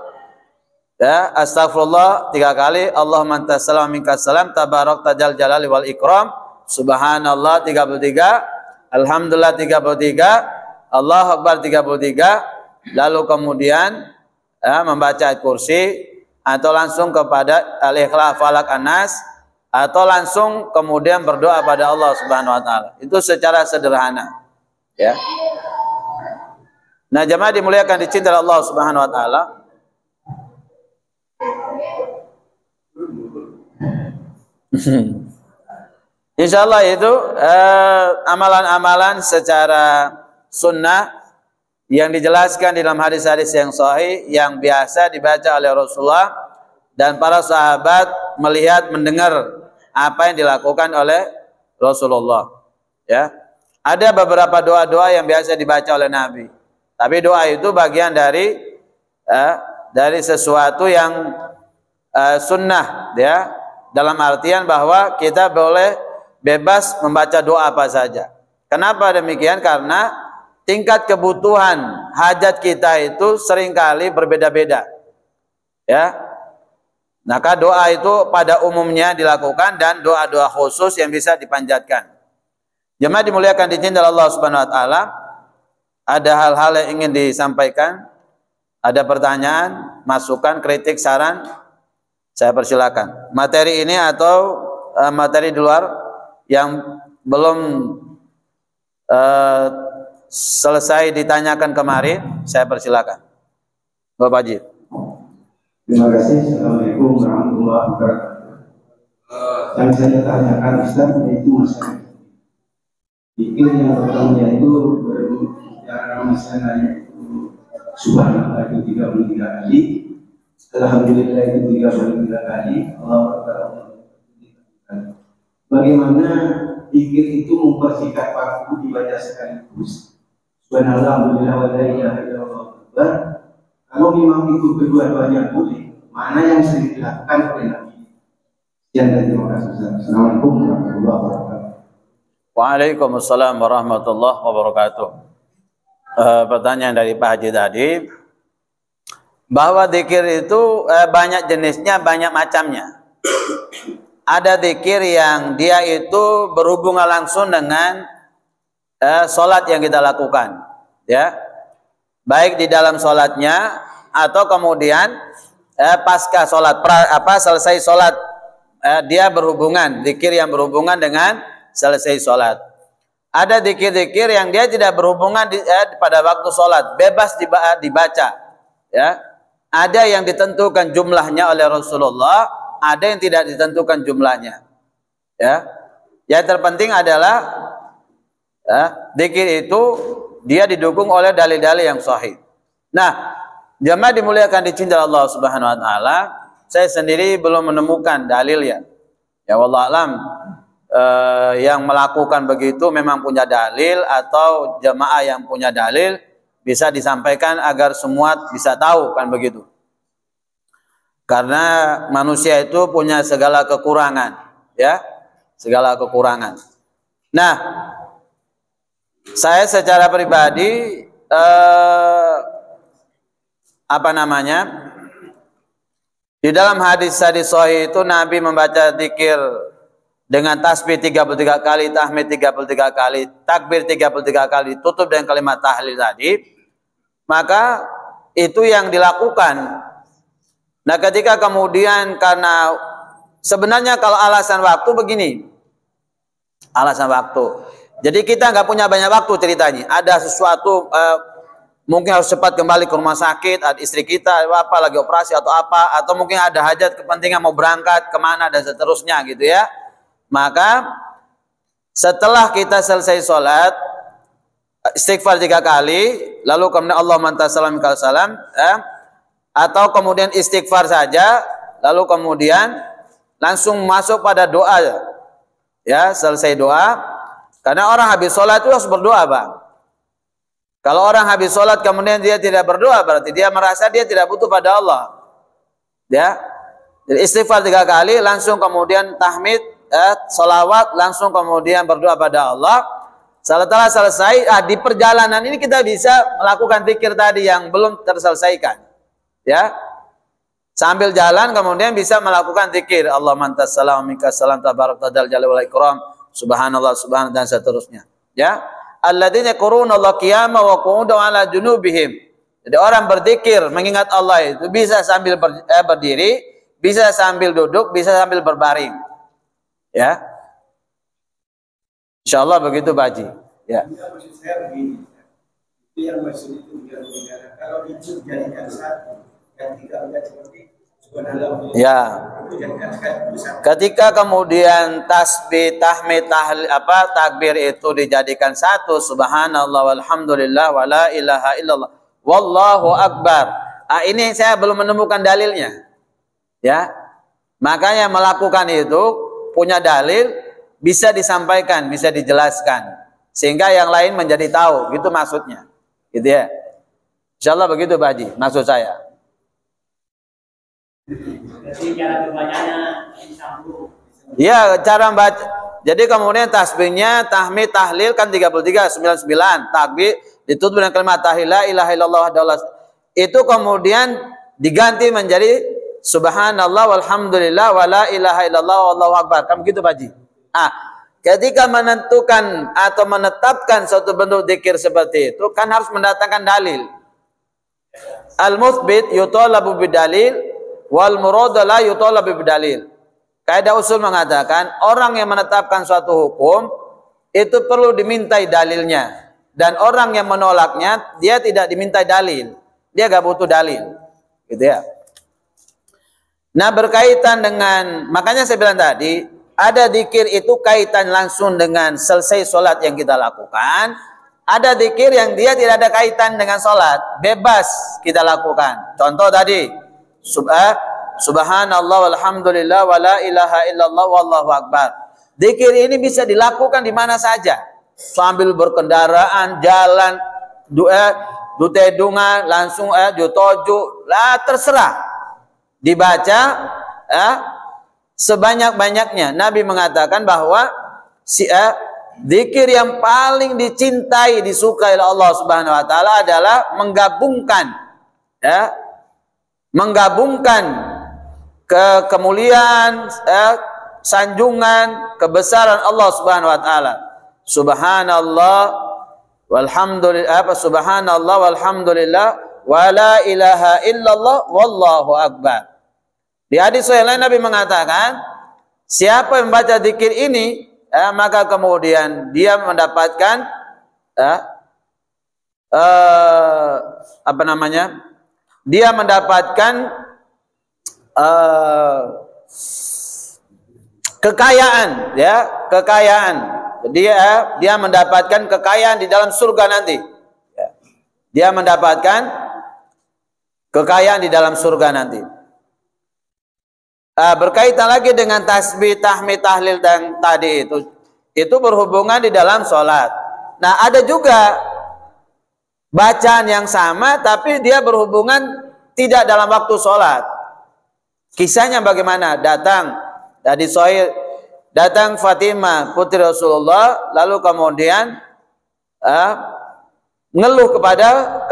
ya. Astagfirullah 3 kali, Allahumma antas salam minkas salam, tabarakta dzal jalali wal ikram, subhanallah 33, alhamdulillah 33, Allahu akbar 33. Lalu kemudian membaca ayat kursi, atau langsung kepada al-ikhlas, falak, an-nas, atau langsung kemudian berdoa pada Allah Subhanahu wa taala. Itu secara sederhana, ya. Nah, jemaah dimuliakan dicintai Allah Subhanahu wa taala. Insyaallah itu amalan-amalan secara sunnah yang dijelaskan di dalam hadis-hadis yang sahih yang biasa dibaca oleh Rasulullah dan para sahabat melihat, mendengar apa yang dilakukan oleh Rasulullah, ya. Ada beberapa doa-doa yang biasa dibaca oleh Nabi, tapi doa itu bagian dari sesuatu yang sunnah, ya, dalam artian bahwa kita boleh bebas membaca doa apa saja. Kenapa demikian? Karena tingkat kebutuhan hajat kita itu seringkali berbeda-beda, ya. Maka doa itu pada umumnya dilakukan dan doa-doa khusus yang bisa dipanjatkan. Jemaah dimuliakan dicintai Allah Subhanahu wa taala, ada hal-hal yang ingin disampaikan, ada pertanyaan, masukan, kritik, saran, saya persilakan. Materi ini atau materi di luar yang belum selesai ditanyakan kemarin, saya persilakan. Bapak Haji. Terima kasih. Assalamualaikum warahmatullahi wabarakatuh. Yang saya tanyakan Ustaz yaitu masalah pikir yang pertama itu berbicara masalah subhanallah itu 33 kali, alhamdulillah itu 33 kali, Allahu Akbar. Bagaimana pikir itu mempersingkat waktu dibaca sekaligus? Alhamdulillah wa la ilaha illallah akbar. Kalau memang itu kedua-duanya boleh, mana yang sering dilakukan oleh Nabi? Sekian dan terima kasih. Assalamualaikum warahmatullahi wabarakatuh. Waalaikumsalam warahmatullahi wabarakatuh. Pertanyaan dari Pak Haji tadi, bahwa zikir itu banyak jenisnya, banyak macamnya. Ada zikir yang dia itu berhubungan langsung dengan sholat yang kita lakukan, ya, baik di dalam sholatnya atau kemudian pasca sholat, selesai sholat, dia berhubungan, zikir yang berhubungan dengan selesai sholat. Ada zikir-zikir yang dia tidak berhubungan pada waktu sholat, bebas dibaca, ya. Ada yang ditentukan jumlahnya oleh Rasulullah, ada yang tidak ditentukan jumlahnya, ya. Yang terpenting adalah zikir itu dia didukung oleh dalil-dalil yang sahih. Nah, jamaah dimuliakan dicintai Allah Subhanahu wa taala, saya sendiri belum menemukan dalilnya. Ya wallahu alam, yang melakukan begitu memang punya dalil atau jamaah yang punya dalil bisa disampaikan agar semua bisa tahu, kan begitu. Karena manusia itu punya segala kekurangan, ya, segala kekurangan. Nah, saya secara pribadi di dalam hadis-hadis sahih itu Nabi membaca zikir dengan tasbih 33 kali, tahmid 33 kali, takbir 33 kali, tutup dengan kalimat tahlil tadi. Maka itu yang dilakukan. Nah, ketika kemudian karena sebenarnya kalau alasan waktu begini, alasan waktu. Jadi kita nggak punya banyak waktu ceritanya. Ada sesuatu mungkin harus cepat kembali ke rumah sakit, ada istri kita apa lagi operasi atau apa, atau mungkin ada hajat kepentingan mau berangkat kemana dan seterusnya gitu ya. Maka setelah kita selesai sholat, istighfar 3 kali, lalu kemudian Allahumma anta salam minka salam, atau kemudian istighfar saja, lalu kemudian langsung masuk pada doa, ya, selesai doa. Karena orang habis sholat itu harus berdoa, Pak. Kalau orang habis sholat kemudian dia tidak berdoa, berarti dia merasa dia tidak butuh pada Allah, ya. Jadi istighfar 3 kali, langsung kemudian tahmid, sholawat, langsung kemudian berdoa pada Allah. Setelah selesai, di perjalanan ini kita bisa melakukan zikir tadi yang belum terselesaikan, ya. Sambil jalan kemudian bisa melakukan zikir Allahumma antas salam minkas salam tabarakta dzal jalali wal ikram, subhanallah subhanallah dan seterusnya, ya. Alladzina yaquruna Allah qiyama wa qu'udan ala junubihim. Jadi orang berzikir mengingat Allah itu bisa sambil berdiri, bisa sambil duduk, bisa sambil berbaring, ya. Insyaallah begitu Pak Haji. Ya. Maksud saya begini, itu yang maksud itu negara. Kalau itu jadikan satu, yang tiga enggak seperti subhanallah. Ya. Ketika kemudian tasbih, tahmid, tahlil, takbir itu dijadikan satu, subhanallah walhamdulillah wala ilaha illallah wallahu akbar. Ini saya belum menemukan dalilnya. Ya. Makanya melakukan itu punya dalil, bisa disampaikan, bisa dijelaskan, sehingga yang lain menjadi tahu, gitu maksudnya, gitu ya. Insyaallah begitu Pak Haji, maksud saya. Jadi cara membacanya disambung. Iya, cara baca. Jadi kemudian tasbihnya, tahmid, tahlil kan 33, 99, takbir ditutup dengan kalimat tahlil la ilaha illallah wahdahu. Itu kemudian diganti menjadi subhanallah walhamdulillah wala ilaha illallah wallahu akbar. Kan begitu Pak Haji? Ketika menentukan atau menetapkan suatu bentuk zikir seperti itu kan harus mendatangkan dalil. Al-mutsbit yutalabu bidalil wal murad la yutalabu bidalil. Kaidah usul mengatakan orang yang menetapkan suatu hukum itu perlu dimintai dalilnya, dan orang yang menolaknya dia tidak dimintai dalil. Dia gak butuh dalil. Gitu ya. Nah, berkaitan dengan, makanya saya bilang tadi, ada zikir itu kaitan langsung dengan selesai sholat yang kita lakukan. Ada zikir yang dia tidak ada kaitan dengan sholat, bebas kita lakukan. Contoh tadi, subhanallah walhamdulillah wala ilaha illallah wallahu akbar. Zikir ini bisa dilakukan di mana saja, sambil berkendaraan, jalan, dute dunga langsung jutoju lah terserah dibaca sebanyak-banyaknya. Nabi mengatakan bahwa zikir yang paling dicintai, disukai oleh Allah Subhanahu wa taala adalah menggabungkan kemuliaan, sanjungan, kebesaran Allah Subhanahu wa taala. Subhanallah walhamdulillah, subhanallah walhamdulillah wa la ilaha illallah wallahu akbar. Di hadis yang lain Nabi mengatakan, siapa yang membaca zikir ini, maka kemudian dia mendapatkan dia mendapatkan kekayaan, kekayaan. Dia mendapatkan kekayaan di dalam surga nanti. Dia mendapatkan kekayaan di dalam surga nanti. Berkaitan lagi dengan tasbih, tahmid, tahlil dan tadi itu berhubungan di dalam sholat. Nah, ada juga bacaan yang sama tapi dia berhubungan tidak dalam waktu sholat. Kisahnya bagaimana? Datang Fatimah putri Rasulullah, lalu kemudian ngeluh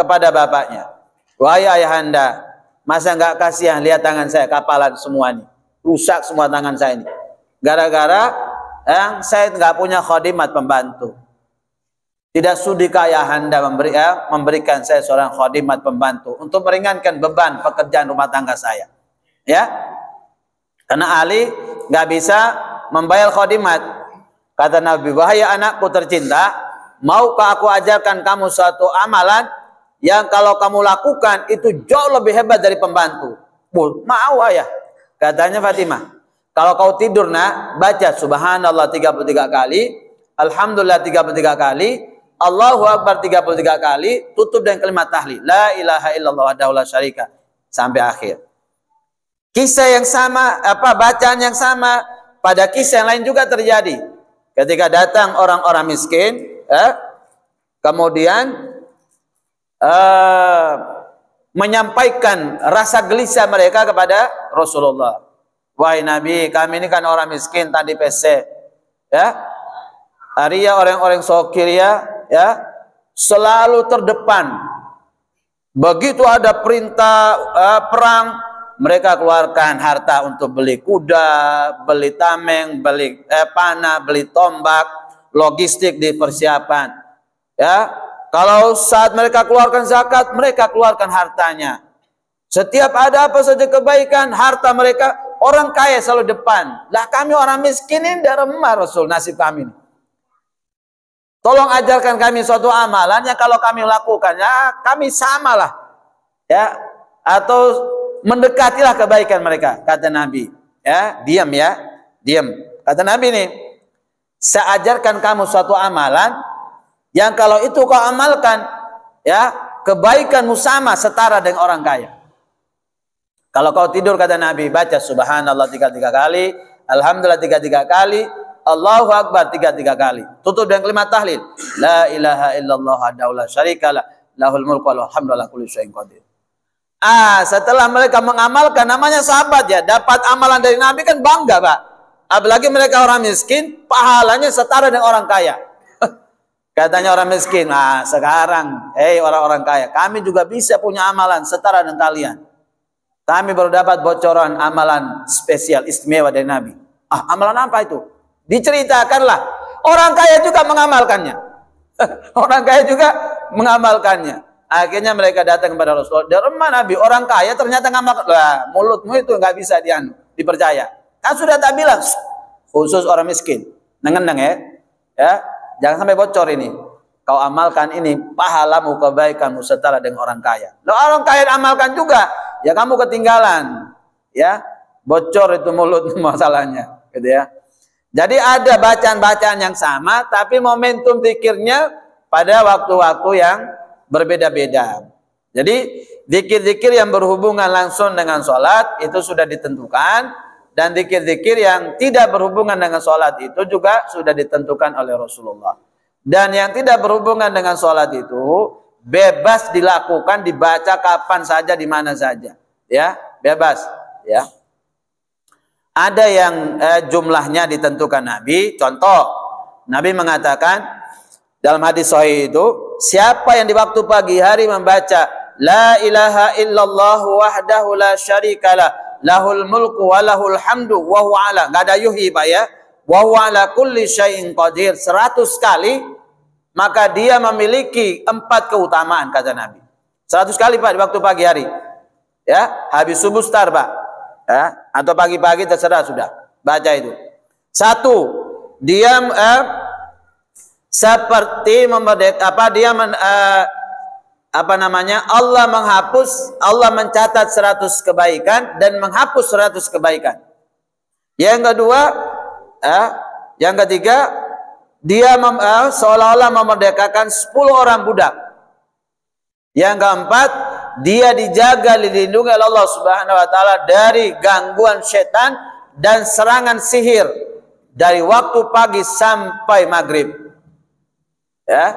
kepada bapaknya. Wahai ayahanda, masa nggak kasihan lihat tangan saya kapalan semua nih, rusak semua tangan saya ini. Gara-gara saya nggak punya khadimat pembantu. Tidak sudikah ayahanda memberikan saya seorang khadimat pembantu untuk meringankan beban pekerjaan rumah tangga saya? Ya, karena Ali nggak bisa membayar khadimat. Kata Nabi, wahai anakku tercinta, maukah aku ajarkan kamu suatu amalan yang kalau kamu lakukan itu jauh lebih hebat dari pembantu? Mau ayah. Katanya Fatimah, kalau kau tidur nak, baca subhanallah 33 kali, alhamdulillah 33 kali, Allahu akbar 33 kali, tutup dengan kalimat tahlil, la ilaha illallah wahdahu la syarika, sampai akhir. Kisah yang sama, bacaan yang sama pada kisah yang lain juga terjadi. Ketika datang orang-orang miskin, kemudian menyampaikan rasa gelisah mereka kepada Rasulullah. Wahai Nabi, kami ini kan orang miskin tadi PC, Arya orang-orang Sokiria, selalu terdepan. Begitu ada perintah perang, mereka keluarkan harta untuk beli kuda, beli tameng, beli panah, beli tombak, logistik dipersiapkan. Kalau saat mereka keluarkan zakat, mereka keluarkan hartanya. Setiap ada apa saja kebaikan, harta mereka, orang kaya selalu depan. Lah kami orang miskin ini tidak remah Rasul, nasib kami. Tolong ajarkan kami suatu amalan yang kalau kami lakukan, kami samalah. Atau mendekatilah kebaikan mereka, kata Nabi. Diam. Kata Nabi nih, saya ajarkan kamu suatu amalan yang kalau itu kau amalkan, kebaikanmu sama setara dengan orang kaya. Kalau kau tidur, kata Nabi, baca subhanallah 33 kali, alhamdulillah 33 kali, Allahu akbar 33 kali. Tutup dengan kalimat tahlil, la ilaha illallah wahdahu la syarikalah, lahul mulku wa lahul hamdu ala kulli syai'in qadir. Setelah mereka mengamalkan, namanya sahabat dapat amalan dari Nabi kan bangga, Pak. Apalagi mereka orang miskin, pahalanya setara dengan orang kaya. Katanya orang miskin, sekarang, orang-orang kaya, kami juga bisa punya amalan setara dengan kalian. Kami baru dapat bocoran amalan spesial istimewa dari Nabi. Amalan apa itu? Diceritakanlah. Orang kaya juga mengamalkannya. Orang kaya juga mengamalkannya. Akhirnya mereka datang kepada Rasulullah. Dari mana Nabi? Orang kaya ternyata ngamalkan. Lah, mulutmu itu nggak bisa dipercaya. Kan sudah tak bilang. Khusus orang miskin. Nengen-neng ya. Jangan sampai bocor ini. Kau amalkan ini, pahalamu, kebaikanmu setara dengan orang kaya. Loh, orang kaya amalkan juga. Ya kamu ketinggalan. Ya, bocor itu mulut masalahnya. Gitu ya. Jadi ada bacaan-bacaan yang sama, tapi momentum zikirnya pada waktu-waktu yang berbeda-beda. Jadi zikir-zikir yang berhubungan langsung dengan sholat itu sudah ditentukan, dan zikir-zikir yang tidak berhubungan dengan sholat itu juga sudah ditentukan oleh Rasulullah. Dan yang tidak berhubungan dengan sholat itu bebas dilakukan, dibaca kapan saja, di mana saja, ya, bebas, ya. Ada yang jumlahnya ditentukan Nabi. Contoh, Nabi mengatakan dalam hadis sahih itu, siapa yang di waktu pagi hari membaca la ilaha illallah wahdahu la syarikalah lahul mulku wa lahul hamdu wa huwa ala, enggak ada yuhi Pak ya, wa huwa ala kulli syai'in qadir 100 kali, maka dia memiliki 4 keutamaan kata Nabi. 100 kali Pak di waktu pagi hari. Ya, habis subuh start Pak. Ya, atau pagi-pagi terserah sudah. Baca itu. 1, dia seperti Allah menghapus, Allah mencatat 100 kebaikan dan menghapus 100 kebaikan. Yang kedua, yang ketiga, dia seolah-olah memerdekakan 10 orang budak. Yang keempat, dia dijaga, dilindungi oleh Allah Subhanahu wa taala dari gangguan setan dan serangan sihir dari waktu pagi sampai maghrib. Ya.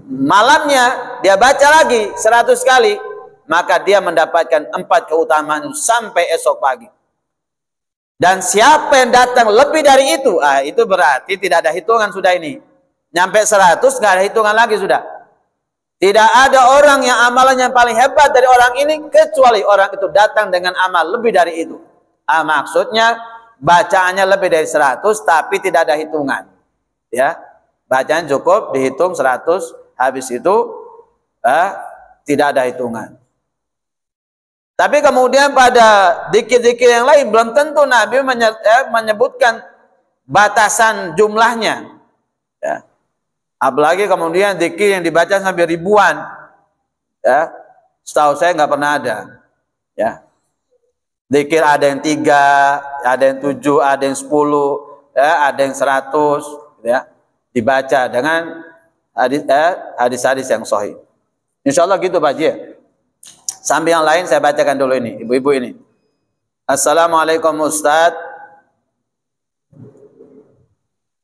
Malamnya dia baca lagi 100 kali, maka dia mendapatkan 4 keutamaan sampai esok pagi. Dan siapa yang datang lebih dari itu, itu berarti tidak ada hitungan sudah ini. Nyampe 100 nggak ada hitungan lagi sudah. Tidak ada orang yang amalannya paling hebat dari orang ini kecuali orang itu datang dengan amal lebih dari itu. Maksudnya bacaannya lebih dari 100 tapi tidak ada hitungan. Ya, bacaan cukup dihitung 100, habis itu tidak ada hitungan. Tapi kemudian pada zikir-zikir yang lain belum tentu Nabi menyebutkan batasan jumlahnya. Ya. Apalagi kemudian zikir yang dibaca sampai ribuan. Ya. Setahu saya nggak pernah ada. Ya. Zikir ada yang 3, ada yang 7, ada yang 10, ya, ada yang 100, ya. Dibaca dengan hadis-hadis yang sahih. Insya Allah gitu Pak Haji. Sambil yang lain saya bacakan dulu ini, ibu-ibu ini. Assalamualaikum Ustaz.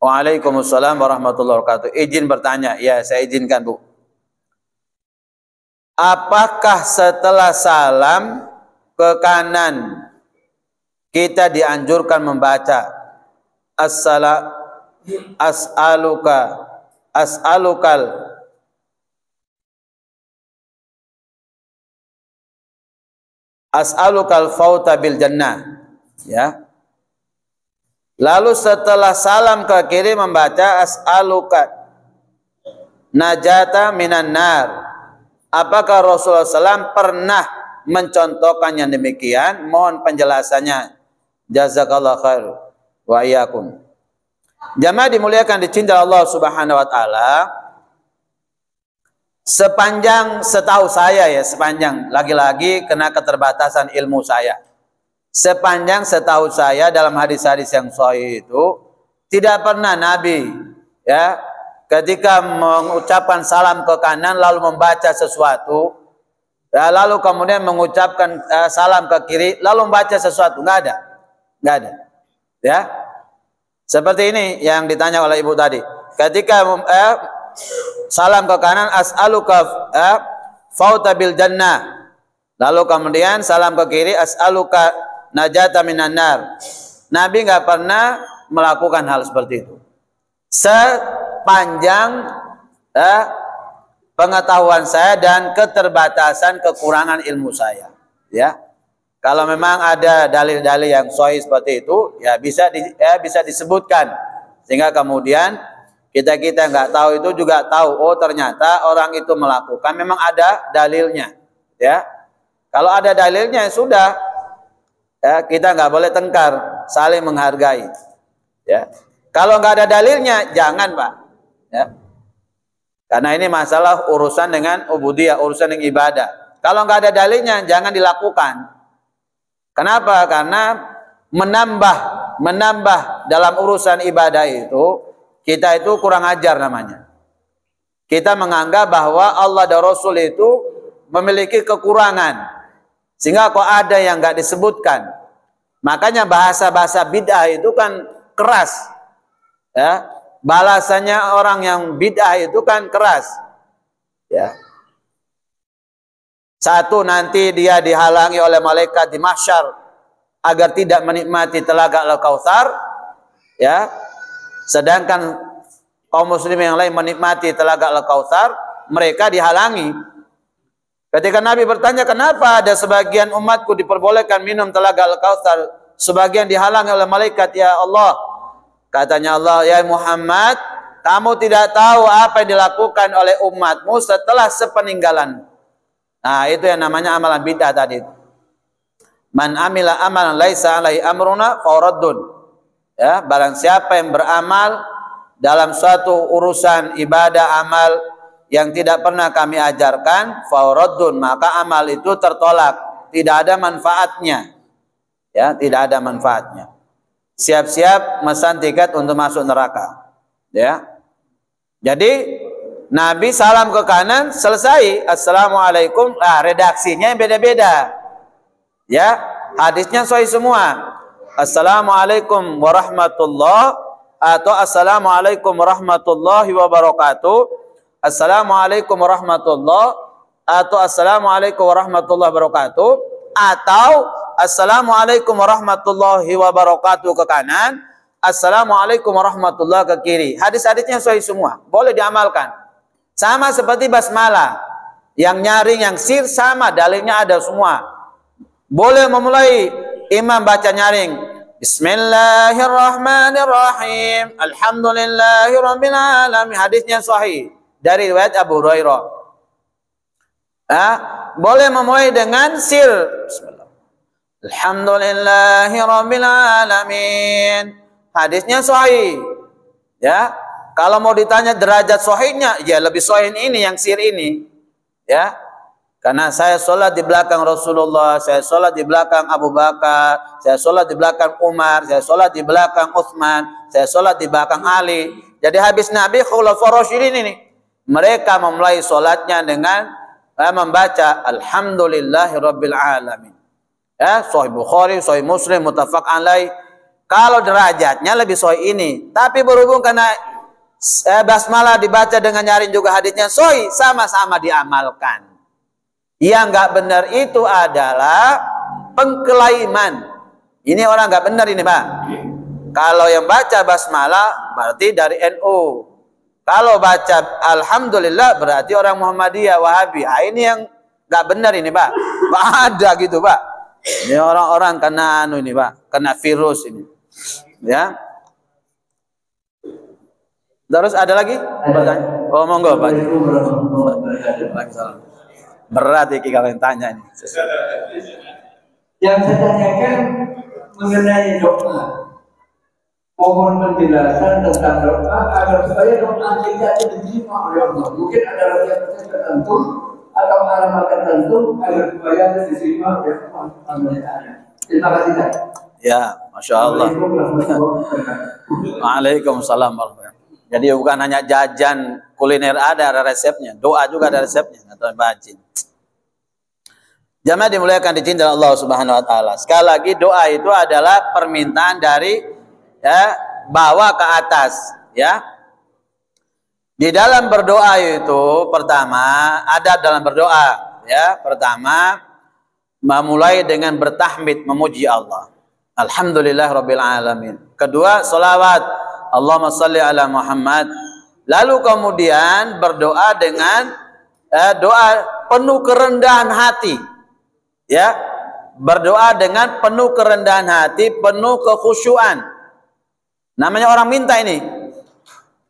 Waalaikumsalam warahmatullahi wabarakatuh. Izin bertanya. Ya, saya izinkan Bu. Apakah setelah salam ke kanan kita dianjurkan membaca as'alukal fauta bil jannah, ya. Lalu setelah salam ke kiri membaca as'aluka najata minan nar. Apakah Rasulullah SAW pernah mencontohkan yang demikian? Mohon penjelasannya. Jazakallah khair wa iyyakum. Jamaah dimuliakan dicintai Allah Subhanahu wa taala. Sepanjang setahu saya ya, sepanjang lagi-lagi kena keterbatasan ilmu saya. Sepanjang setahu saya dalam hadis-hadis yang sahih itu tidak pernah Nabi ya ketika mengucapkan salam ke kanan lalu membaca sesuatu, ya, lalu kemudian mengucapkan salam ke kiri lalu membaca sesuatu, nggak ada, ya. Seperti ini yang ditanya oleh ibu tadi. Ketika salam ke kanan as'aluka fauta bil jannah, lalu kemudian salam ke kiri as'aluka najata minan nar. Nabi nggak pernah melakukan hal seperti itu. Sepanjang pengetahuan saya dan keterbatasan kekurangan ilmu saya, ya. Kalau memang ada dalil-dalil yang sahih seperti itu, ya bisa disebutkan sehingga kemudian kita nggak tahu itu juga tahu. Oh ternyata orang itu melakukan memang ada dalilnya, ya. Kalau ada dalilnya sudah, ya, kita nggak boleh tengkar, saling menghargai, ya. Kalau nggak ada dalilnya jangan Pak, ya. Karena ini masalah urusan dengan ubudiyah, urusan dengan ibadah. Kalau nggak ada dalilnya jangan dilakukan. Kenapa? Karena menambah dalam urusan ibadah itu kita itu kurang ajar namanya. Kita menganggap bahwa Allah dan Rasul itu memiliki kekurangan sehingga kok ada yang nggak disebutkan. Makanya bahasa-bahasa bid'ah itu kan keras, ya. Balasannya orang yang bid'ah itu kan keras, ya. Satu, nanti dia dihalangi oleh malaikat di mahsyar agar tidak menikmati telaga Al-Kautsar, ya. Sedangkan kaum muslimin yang lain menikmati telaga Al-Kautsar, mereka dihalangi. Ketika Nabi bertanya, kenapa ada sebagian umatku diperbolehkan minum telaga Al-Kautsar, sebagian dihalangi oleh malaikat, ya Allah? Katanya Allah, ya Muhammad, kamu tidak tahu apa yang dilakukan oleh umatmu setelah sepeninggalan. Nah, itu yang namanya amalan bid'ah tadi. Man amila amalan laisa alaihi amruna fawraddun. Ya, barang siapa yang beramal dalam suatu urusan ibadah amal yang tidak pernah kami ajarkan, fawraddun, maka amal itu tertolak, tidak ada manfaatnya. Ya, tidak ada manfaatnya. Siap-siap mesan tiket untuk masuk neraka. Ya. Jadi Nabi salam ke kanan, selesai. Assalamualaikum. Redaksinya yang beda-beda. Ya, hadisnya sahih semua. Assalamualaikum warahmatullahi atau Assalamualaikum warahmatullahi wabarakatuh. Assalamualaikum warahmatullahi atau Assalamualaikum warahmatullahi wabarakatuh, atau Assalamualaikum warahmatullahi wabarakatuh ke kanan, Assalamualaikum warahmatullahi ke kiri. Hadis-hadisnya sahih semua, boleh diamalkan. Sama seperti basmalah, yang nyaring, yang sir sama, dalilnya ada semua. Boleh memulai imam baca nyaring, Bismillahirrahmanirrahim, Alhamdulillahirabbil alamin. Hadisnya sahih dari riwayat Abu Hurairah. Boleh memulai dengan sir, Bismillah, Alhamdulillahirabbil alamin. Hadisnya sahih. Ya. Kalau mau ditanya derajat sahihnya, ya lebih sahih ini yang sir ini. Ya. Karena saya sholat di belakang Rasulullah, saya sholat di belakang Abu Bakar, saya sholat di belakang Umar, saya sholat di belakang Utsman, saya sholat di belakang Ali. Jadi habis Nabi Khulafaur Rasyidin ini, mereka memulai sholatnya dengan membaca Alhamdulillahirabbil alamin. Ya, Sahih Bukhari, Sahih Muslim, muttafaq alaih. Kalau derajatnya lebih sahih ini, tapi berhubung karena basmalah dibaca dengan nyaring juga hadisnya sahih, sama-sama diamalkan. Yang nggak benar itu adalah pengkelaiman. Ini orang nggak benar ini, Pak. Kalau yang baca basmalah berarti dari NU. Kalau baca Alhamdulillah berarti orang Muhammadiyah, Wahabi. Ini yang nggak benar ini, Pak. Ada gitu, Pak. Ini orang-orang kena ini, Pak, kena virus ini. Ya. Terus ada lagi? Oh, monggo, Pak. Berat iki kalau yang tanya ini. Yang saya tanyakan mengenai doa. Mohon penjelasan tentang doa agar supaya doa kita diterima oleh Allah. Mungkin ada rakyat tertentu atau alamat tertentu agar supaya diterima oleh Allah. Terima kasih. Ya, Masya Allah. Waalaikumsalam warahmatullahi. Jadi bukan hanya jajan kuliner, ada resepnya, doa juga ada resepnya, atau bajin. Jamaah dimuliakan dicintai Allah Subhanahu wa taala. Sekali lagi doa itu adalah permintaan dari bawah ke atas, ya. Di dalam berdoa itu pertama, ada dalam berdoa, ya. Pertama memulai dengan bertahmid, memuji Allah. Alhamdulillahirabbil alamin. Kedua, selawat, Allahumma shalli ala Muhammad. Lalu kemudian berdoa dengan doa penuh kerendahan hati. Ya, berdoa dengan penuh kerendahan hati, penuh kekhusyuan. Namanya orang minta ini.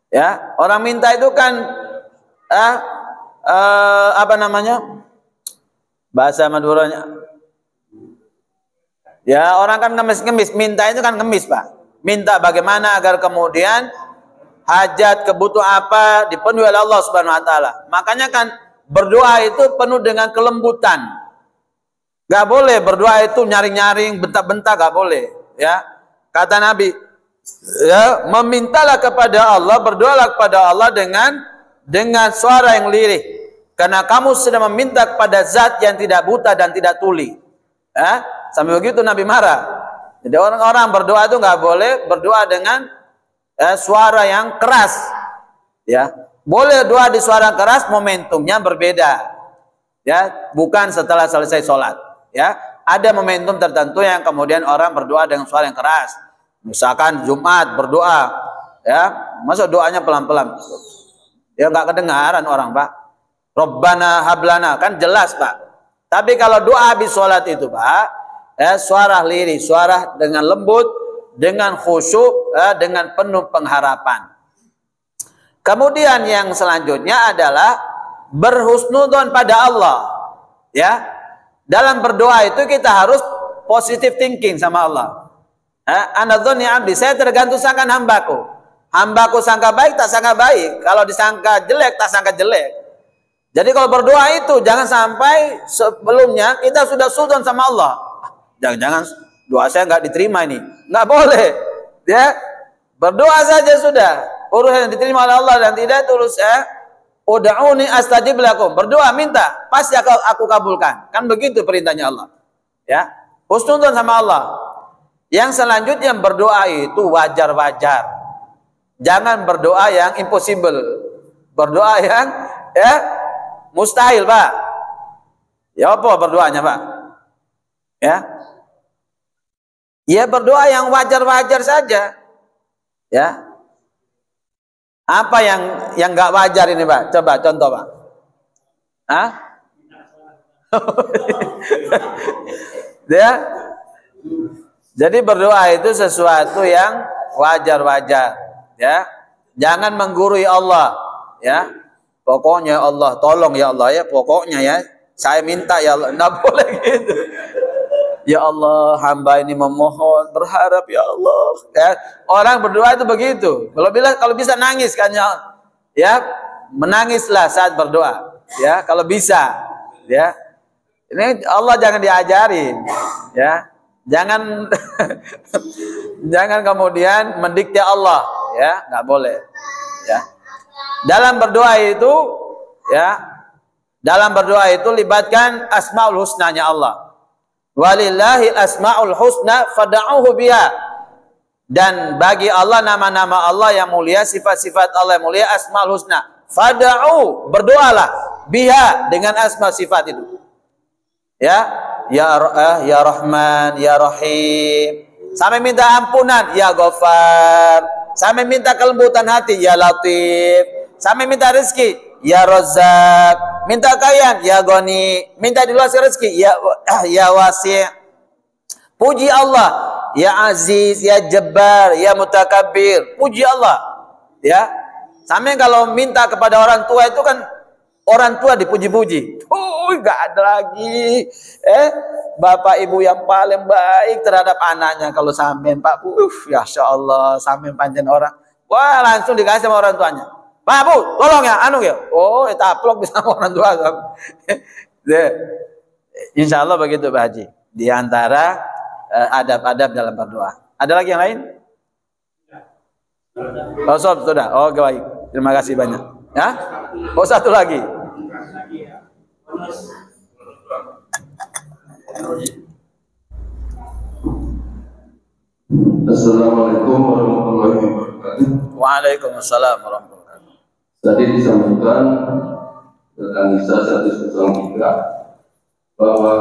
Ya, orang minta itu kan apa namanya? Bahasa Maduranya. Ya, orang kan ngemis-ngemis, minta itu kan ngemis, Pak. Minta bagaimana agar kemudian hajat, kebutuhan apa dipenuhi oleh Allah Subhanahu wa taala. Makanya kan berdoa itu penuh dengan kelembutan. Gak boleh berdoa itu nyaring-nyaring, bentak-bentak, gak boleh. Ya, kata Nabi, ya, memintalah kepada Allah, berdoalah kepada Allah dengan suara yang lirih, karena kamu sedang meminta kepada Zat yang tidak buta dan tidak tuli. Ya, sampai begitu Nabi marah. Jadi orang-orang berdoa itu nggak boleh berdoa dengan suara yang keras. Ya, boleh doa di suara keras, momentumnya berbeda. Ya, bukan setelah selesai sholat. Ya, ada momentum tertentu yang kemudian orang berdoa dengan suara yang keras. Misalkan Jumat berdoa, ya, masa doanya pelan-pelan? Ya nggak kedengaran orang, Pak. Rabbana hablana, kan jelas, Pak. Tapi kalau doa habis sholat itu, Pak, ya, suara lirih, suara dengan lembut, dengan khusyuk, dengan penuh pengharapan. Kemudian yang selanjutnya adalah berhusnudzon pada Allah. Ya, dalam berdoa itu kita harus positive thinking sama Allah. Anadzonni abdi, saya tergantung sangkaan hambaku. Hambaku sangka baik, tak sangka baik. Kalau disangka jelek, tak sangka jelek. Jadi kalau berdoa itu jangan sampai sebelumnya kita sudah sudzon sama Allah. Jangan-jangan doa saya nggak diterima ini. Nggak boleh. Ya, berdoa saja sudah. Urusan yang diterima oleh Allah dan tidak terus ud'uni astajib lakum. Berdoa minta, pasti aku kabulkan. Kan begitu perintahnya Allah. Ya, husnudzon sama Allah. Yang selanjutnya berdoa itu wajar-wajar. Jangan berdoa yang impossible. Berdoa yang mustahil, Pak. Ya apa berdoanya, Pak? Ya. Ya berdoa yang wajar-wajar saja. Ya. Apa yang enggak wajar ini, Pak? Coba contoh, Pak. Hah? Ya. Jadi berdoa itu sesuatu yang wajar-wajar, ya. Jangan menggurui Allah, ya. Pokoknya Allah, tolong ya Allah ya, pokoknya ya. Saya minta ya Allah, enggak boleh gitu. Ya Allah, hamba ini memohon, berharap ya Allah. Ya, orang berdoa itu begitu. Kalau bisa nangis kan ya, menangislah saat berdoa. Ya, kalau bisa. Ya, ini Allah jangan diajarin. Ya, jangan jangan kemudian mendikte Allah. Ya, nggak boleh. Ya, dalam berdoa itu, ya, dalam berdoa itu libatkan asmaul husnanya Allah. Walillahil asmaul husna fad'uhu biha. Dan bagi Allah nama-nama Allah yang mulia, sifat-sifat Allah yang mulia, asmaul husna. Fad'u, berdoalah biha dengan asma sifat itu. Ya, ya Rahman, ya Rahim. Sampai minta ampunan, ya Ghaffar. Sampai minta kelembutan hati, ya Latif. Sampai minta rezeki, ya Razzaq. Minta kekayaan, ya Ghani. Minta diluaskan rezeki, ya Wasi'. Puji Allah, ya Aziz, ya Jabbar, ya Mutakabbir. Puji Allah, ya. Sampai kalau minta kepada orang tua itu kan orang tua dipuji-puji. Nggak ada lagi. Bapak ibu yang paling baik terhadap anaknya. Kalau sampean Pak, ya Allah, sampean panjen orang. Wah, langsung dikasih sama orang tuanya. Pak Bu, tolong ya, anu ya. Oh, taplok bisa orang tua. Insya Allah begitu Pak Haji. Di antara adab-adab dalam berdoa. Ada lagi yang lain? Oh, sob, sudah. Oh, baik. Terima kasih banyak. Ya? Oh, satu lagi. Assalamualaikum warahmatullahi wabarakatuh. Waalaikumsalam warahmatullahi wabarakatuh. Tadi disampaikan tentang Nisa 103 bahwa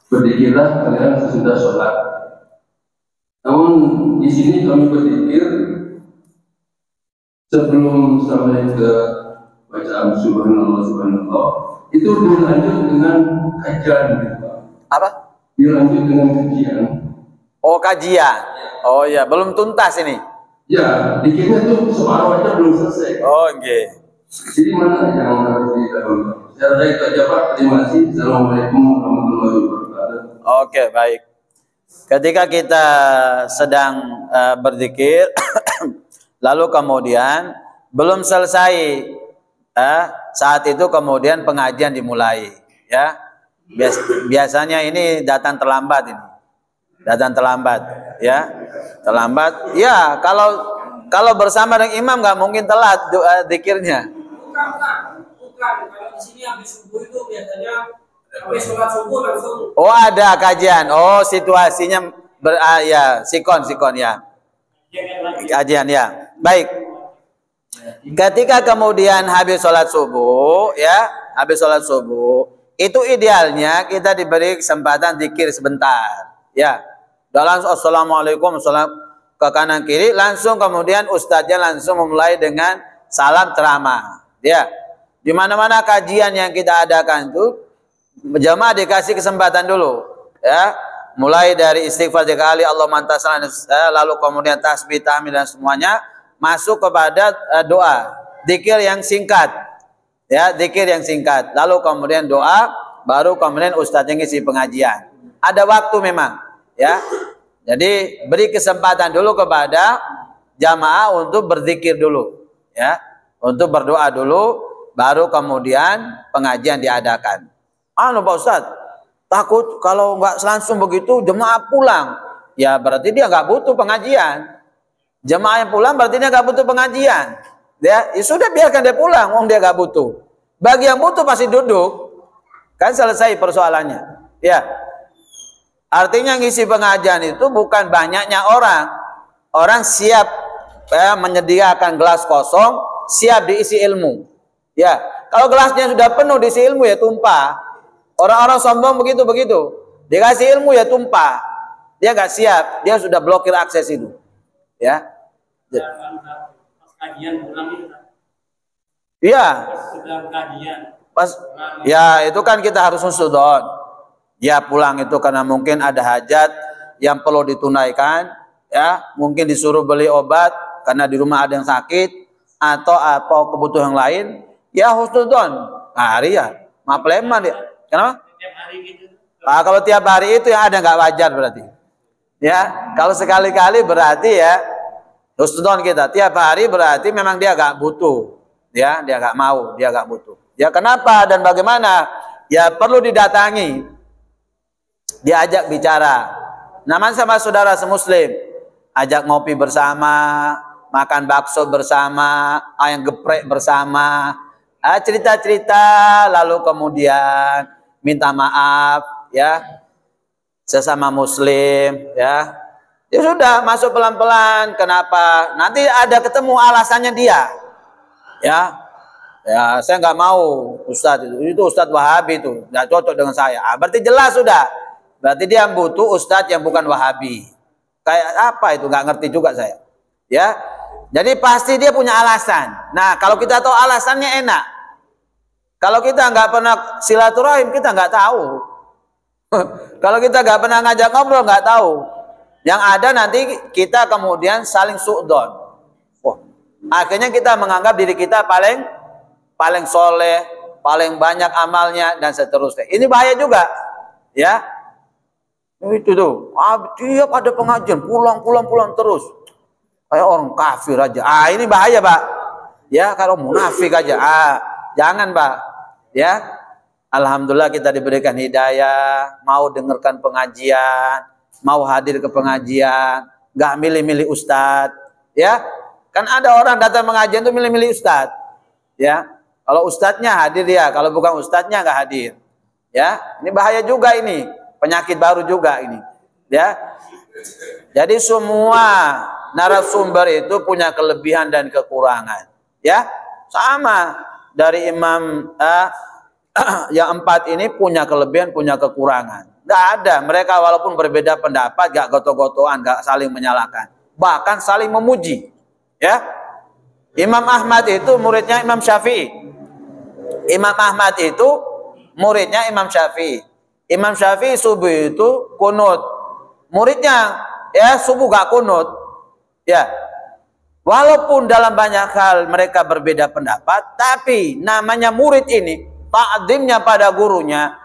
berzikirlah kalian sesudah sholat. Namun di sini kami berzikir sebelum sampai ke bacaan subhanallah subhanallah itu dilanjut dengan kajian. Apa? Dilanjut dengan kajian. Oh, kajian. Oh ya, belum tuntas ini. Ya, dikirnya tuh separuh aja belum selesai. Oh, okay. Jadi mana yang harus didahulukan? Saya itu aja Pak. Terima kasih. Assalamualaikum warahmatullahi wabarakatuh. Oke, baik. Ketika kita sedang berzikir, lalu kemudian belum selesai, saat itu kemudian pengajian dimulai. Ya, biasanya ini datang terlambat ini. Datang terlambat, ya, terlambat. Ya, kalau bersama dengan imam nggak mungkin telat zikirnya. Bukan. Kalau di sini habis subuh itu biasanya habis sholat subuh langsung. Oh, ada kajian. Oh, situasinya ya, sikon ya. Kajian ya. Baik. Ketika kemudian habis sholat subuh, ya, habis sholat subuh, itu idealnya kita diberi kesempatan zikir sebentar. Ya, udah langsung assalamualaikum, salam ke kanan kiri, langsung kemudian ustadznya langsung memulai dengan salam ceramah. Ya, di mana-mana kajian yang kita adakan itu jamaah dikasih kesempatan dulu. Ya, mulai dari istighfar 3 kali, Allah mantasalan, lalu kemudian tasbih, tahmid dan semuanya masuk kepada doa, zikir yang singkat. Ya, zikir yang singkat. Lalu kemudian doa, baru kemudian ustadznya ngisi pengajian. Ada waktu memang, ya. Jadi beri kesempatan dulu kepada jamaah untuk berzikir dulu, ya. Untuk berdoa dulu, baru kemudian pengajian diadakan. Anu Pak Ustadz, takut kalau nggak langsung begitu jemaah pulang. Ya berarti dia nggak butuh pengajian. Jemaah yang pulang berarti dia nggak butuh pengajian. Ya sudah biarkan dia pulang, wong dia nggak butuh. Bagi yang butuh pasti duduk, kan selesai persoalannya. Ya, artinya ngisi pengajian itu bukan banyaknya orang. Orang siap menyediakan gelas kosong, siap diisi ilmu. Ya, kalau gelasnya sudah penuh diisi ilmu ya tumpah. Orang-orang sombong begitu-begitu. Dikasih ilmu ya tumpah. Dia nggak siap, dia sudah blokir akses itu. Ya. Kajian pulang itu. Iya. Sudah kajian. Pas ya itu kan kita harus husnuzon. Ya pulang itu karena mungkin ada hajat yang perlu ditunaikan, ya, mungkin disuruh beli obat karena di rumah ada yang sakit atau apa kebutuhan lain, ya husnuzon. Hari ya, maaf lemah dia. Kenapa? Tiap hari gitu. Kalau tiap hari itu yang ada nggak wajar berarti. Ya, kalau sekali-kali berarti ya husnuzon kita. Tiap hari berarti memang dia nggak butuh. Ya, dia nggak mau, dia nggak butuh. Ya kenapa dan bagaimana? Ya perlu didatangi, diajak bicara. Namun sama saudara semuslim, ajak ngopi bersama, makan bakso bersama, ayam geprek bersama, cerita-cerita, lalu kemudian minta maaf, ya, sesama muslim, ya. Ya sudah, masuk pelan-pelan. Kenapa? Nanti ada ketemu alasannya dia. Ya, ya saya nggak mau Ustadz itu Ustadz Wahabi itu nggak cocok dengan saya. Berarti jelas sudah. Berarti dia butuh Ustadz yang bukan Wahabi. Kayak apa itu nggak ngerti juga saya. Ya, jadi pasti dia punya alasan. Nah kalau kita tahu alasannya enak. Kalau kita nggak pernah silaturahim kita nggak tahu. Kalau kita nggak pernah ngajak ngobrol nggak tahu. Yang ada nanti kita kemudian saling su'don. Akhirnya kita menganggap diri kita paling soleh, paling banyak amalnya dan seterusnya. Ini bahaya juga, ya. Itu tuh, tiap ada pengajian pulang terus, kayak orang kafir aja. Ini bahaya Pak. Ya kalau munafik aja. Jangan Pak. Ya, alhamdulillah kita diberikan hidayah, mau dengarkan pengajian, mau hadir ke pengajian, nggak milih-milih ustadz, ya. Kan ada orang datang pengajian itu milih-milih ustadz, ya. Kalau ustadznya hadir ya, kalau bukan ustadznya nggak hadir, ya. Ini bahaya juga ini, penyakit baru juga ini, ya. Jadi semua narasumber itu punya kelebihan dan kekurangan, ya. Sama dari imam yang 4 ini punya kelebihan, punya kekurangan. Nggak ada, mereka walaupun berbeda pendapat, nggak goto-gotoan, nggak saling menyalahkan, bahkan saling memuji. Ya, Imam Ahmad itu muridnya Imam Syafi'i. Imam Ahmad itu muridnya Imam Syafi'i. Imam Syafi'i subuh itu kunut. Muridnya ya subuh gak kunut. Ya, walaupun dalam banyak hal mereka berbeda pendapat, tapi namanya murid ini ta'zimnya pada gurunya.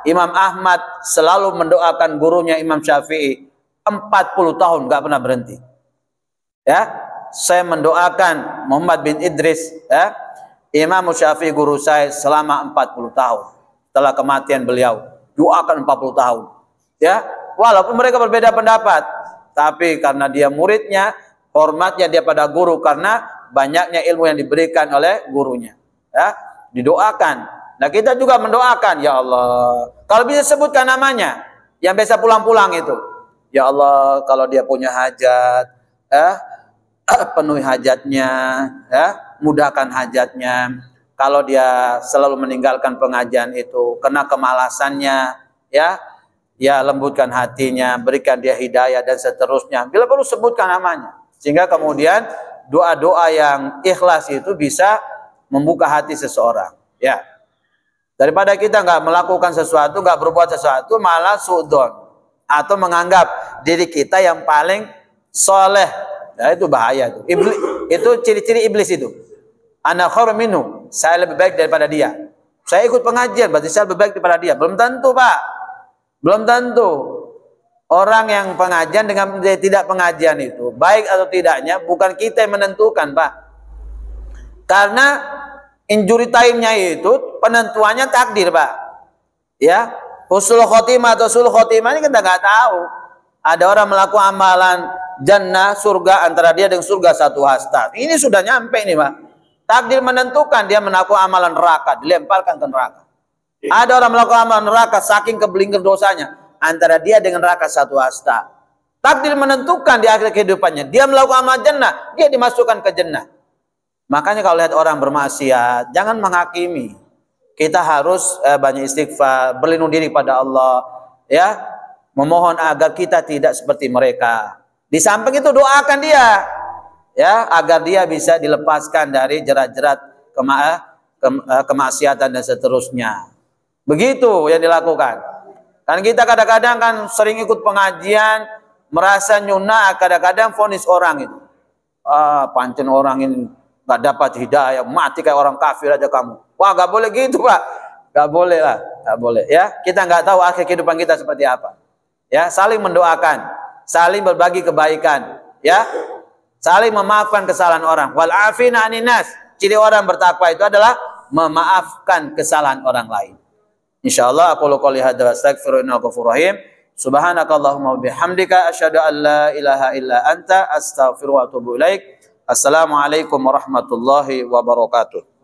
Imam Ahmad selalu mendoakan gurunya Imam Syafi'i 40 tahun gak pernah berhenti. Ya. Saya mendoakan Muhammad bin Idris, ya, Imam Syafi'i guru saya selama 40 tahun. Setelah kematian beliau, doakan 40 tahun. Ya, walaupun mereka berbeda pendapat, tapi karena dia muridnya, hormatnya dia pada guru karena banyaknya ilmu yang diberikan oleh gurunya. Ya, didoakan. Nah, kita juga mendoakan, ya Allah. Kalau bisa sebutkan namanya, yang biasa pulang-pulang itu. Ya Allah, kalau dia punya hajat, penuhi hajatnya, ya, mudahkan hajatnya. kalau dia selalu meninggalkan pengajian itu karena kemalasannya, ya lembutkan hatinya, berikan dia hidayah dan seterusnya. Bila perlu sebutkan namanya, sehingga kemudian doa-doa yang ikhlas itu bisa membuka hati seseorang. Ya, daripada kita nggak melakukan sesuatu, nggak berbuat sesuatu, malah suudon atau menganggap diri kita yang paling soleh. Ya, itu bahaya itu. Itu ciri-ciri iblis itu. Ana khairu minhu, saya lebih baik daripada dia. Saya ikut pengajian, berarti saya lebih baik daripada dia. Belum tentu, Pak. Belum tentu. Orang yang pengajian dengan tidak pengajian itu, baik atau tidaknya, bukan kita yang menentukan, Pak. Karena injury time-nya itu penentuannya takdir, Pak. Ya, husnul khotimah atau sul khotimah ini kita nggak tahu. Ada orang melakukan amalan jannah, surga, antara dia dengan surga satu hasta. Ini sudah nyampe nih, Pak. Takdir menentukan dia melakukan amalan neraka, dilemparkan ke neraka. Ada orang melakukan amalan neraka saking keblinger dosanya, antara dia dengan neraka satu hasta. Takdir menentukan di akhir kehidupannya, dia melakukan amalan jannah, dia dimasukkan ke jannah. Makanya kalau lihat orang bermaksiat, jangan menghakimi. Kita harus banyak istighfar, berlindung diri pada Allah, ya, memohon agar kita tidak seperti mereka. Di samping itu doakan dia, ya, agar dia bisa dilepaskan dari jerat-jerat kemaksiatan dan seterusnya. Begitu yang dilakukan. Kan kita kadang-kadang kan sering ikut pengajian, merasa nyunah, kadang-kadang vonis orang itu. Pancen orang ini gak dapat hidayah, mati kayak orang kafir aja kamu. Wah, gak boleh gitu, Pak. Gak boleh lah, gak boleh. Ya, kita nggak tahu akhir kehidupan kita seperti apa. Ya, saling mendoakan, saling berbagi kebaikan, ya. Saling memaafkan kesalahan orang. Wal afina anin nas. Ciri orang bertakwa itu adalah memaafkan kesalahan orang lain. Insyaallah aku qouli hadza wa astaghfirullaha ghafurur rahim. Subhanakallahumma wa bihamdika asyhadu an la ilaha illa anta astaghfiruka wa atubu ilaik. Assalamualaikum warahmatullahi wabarakatuh.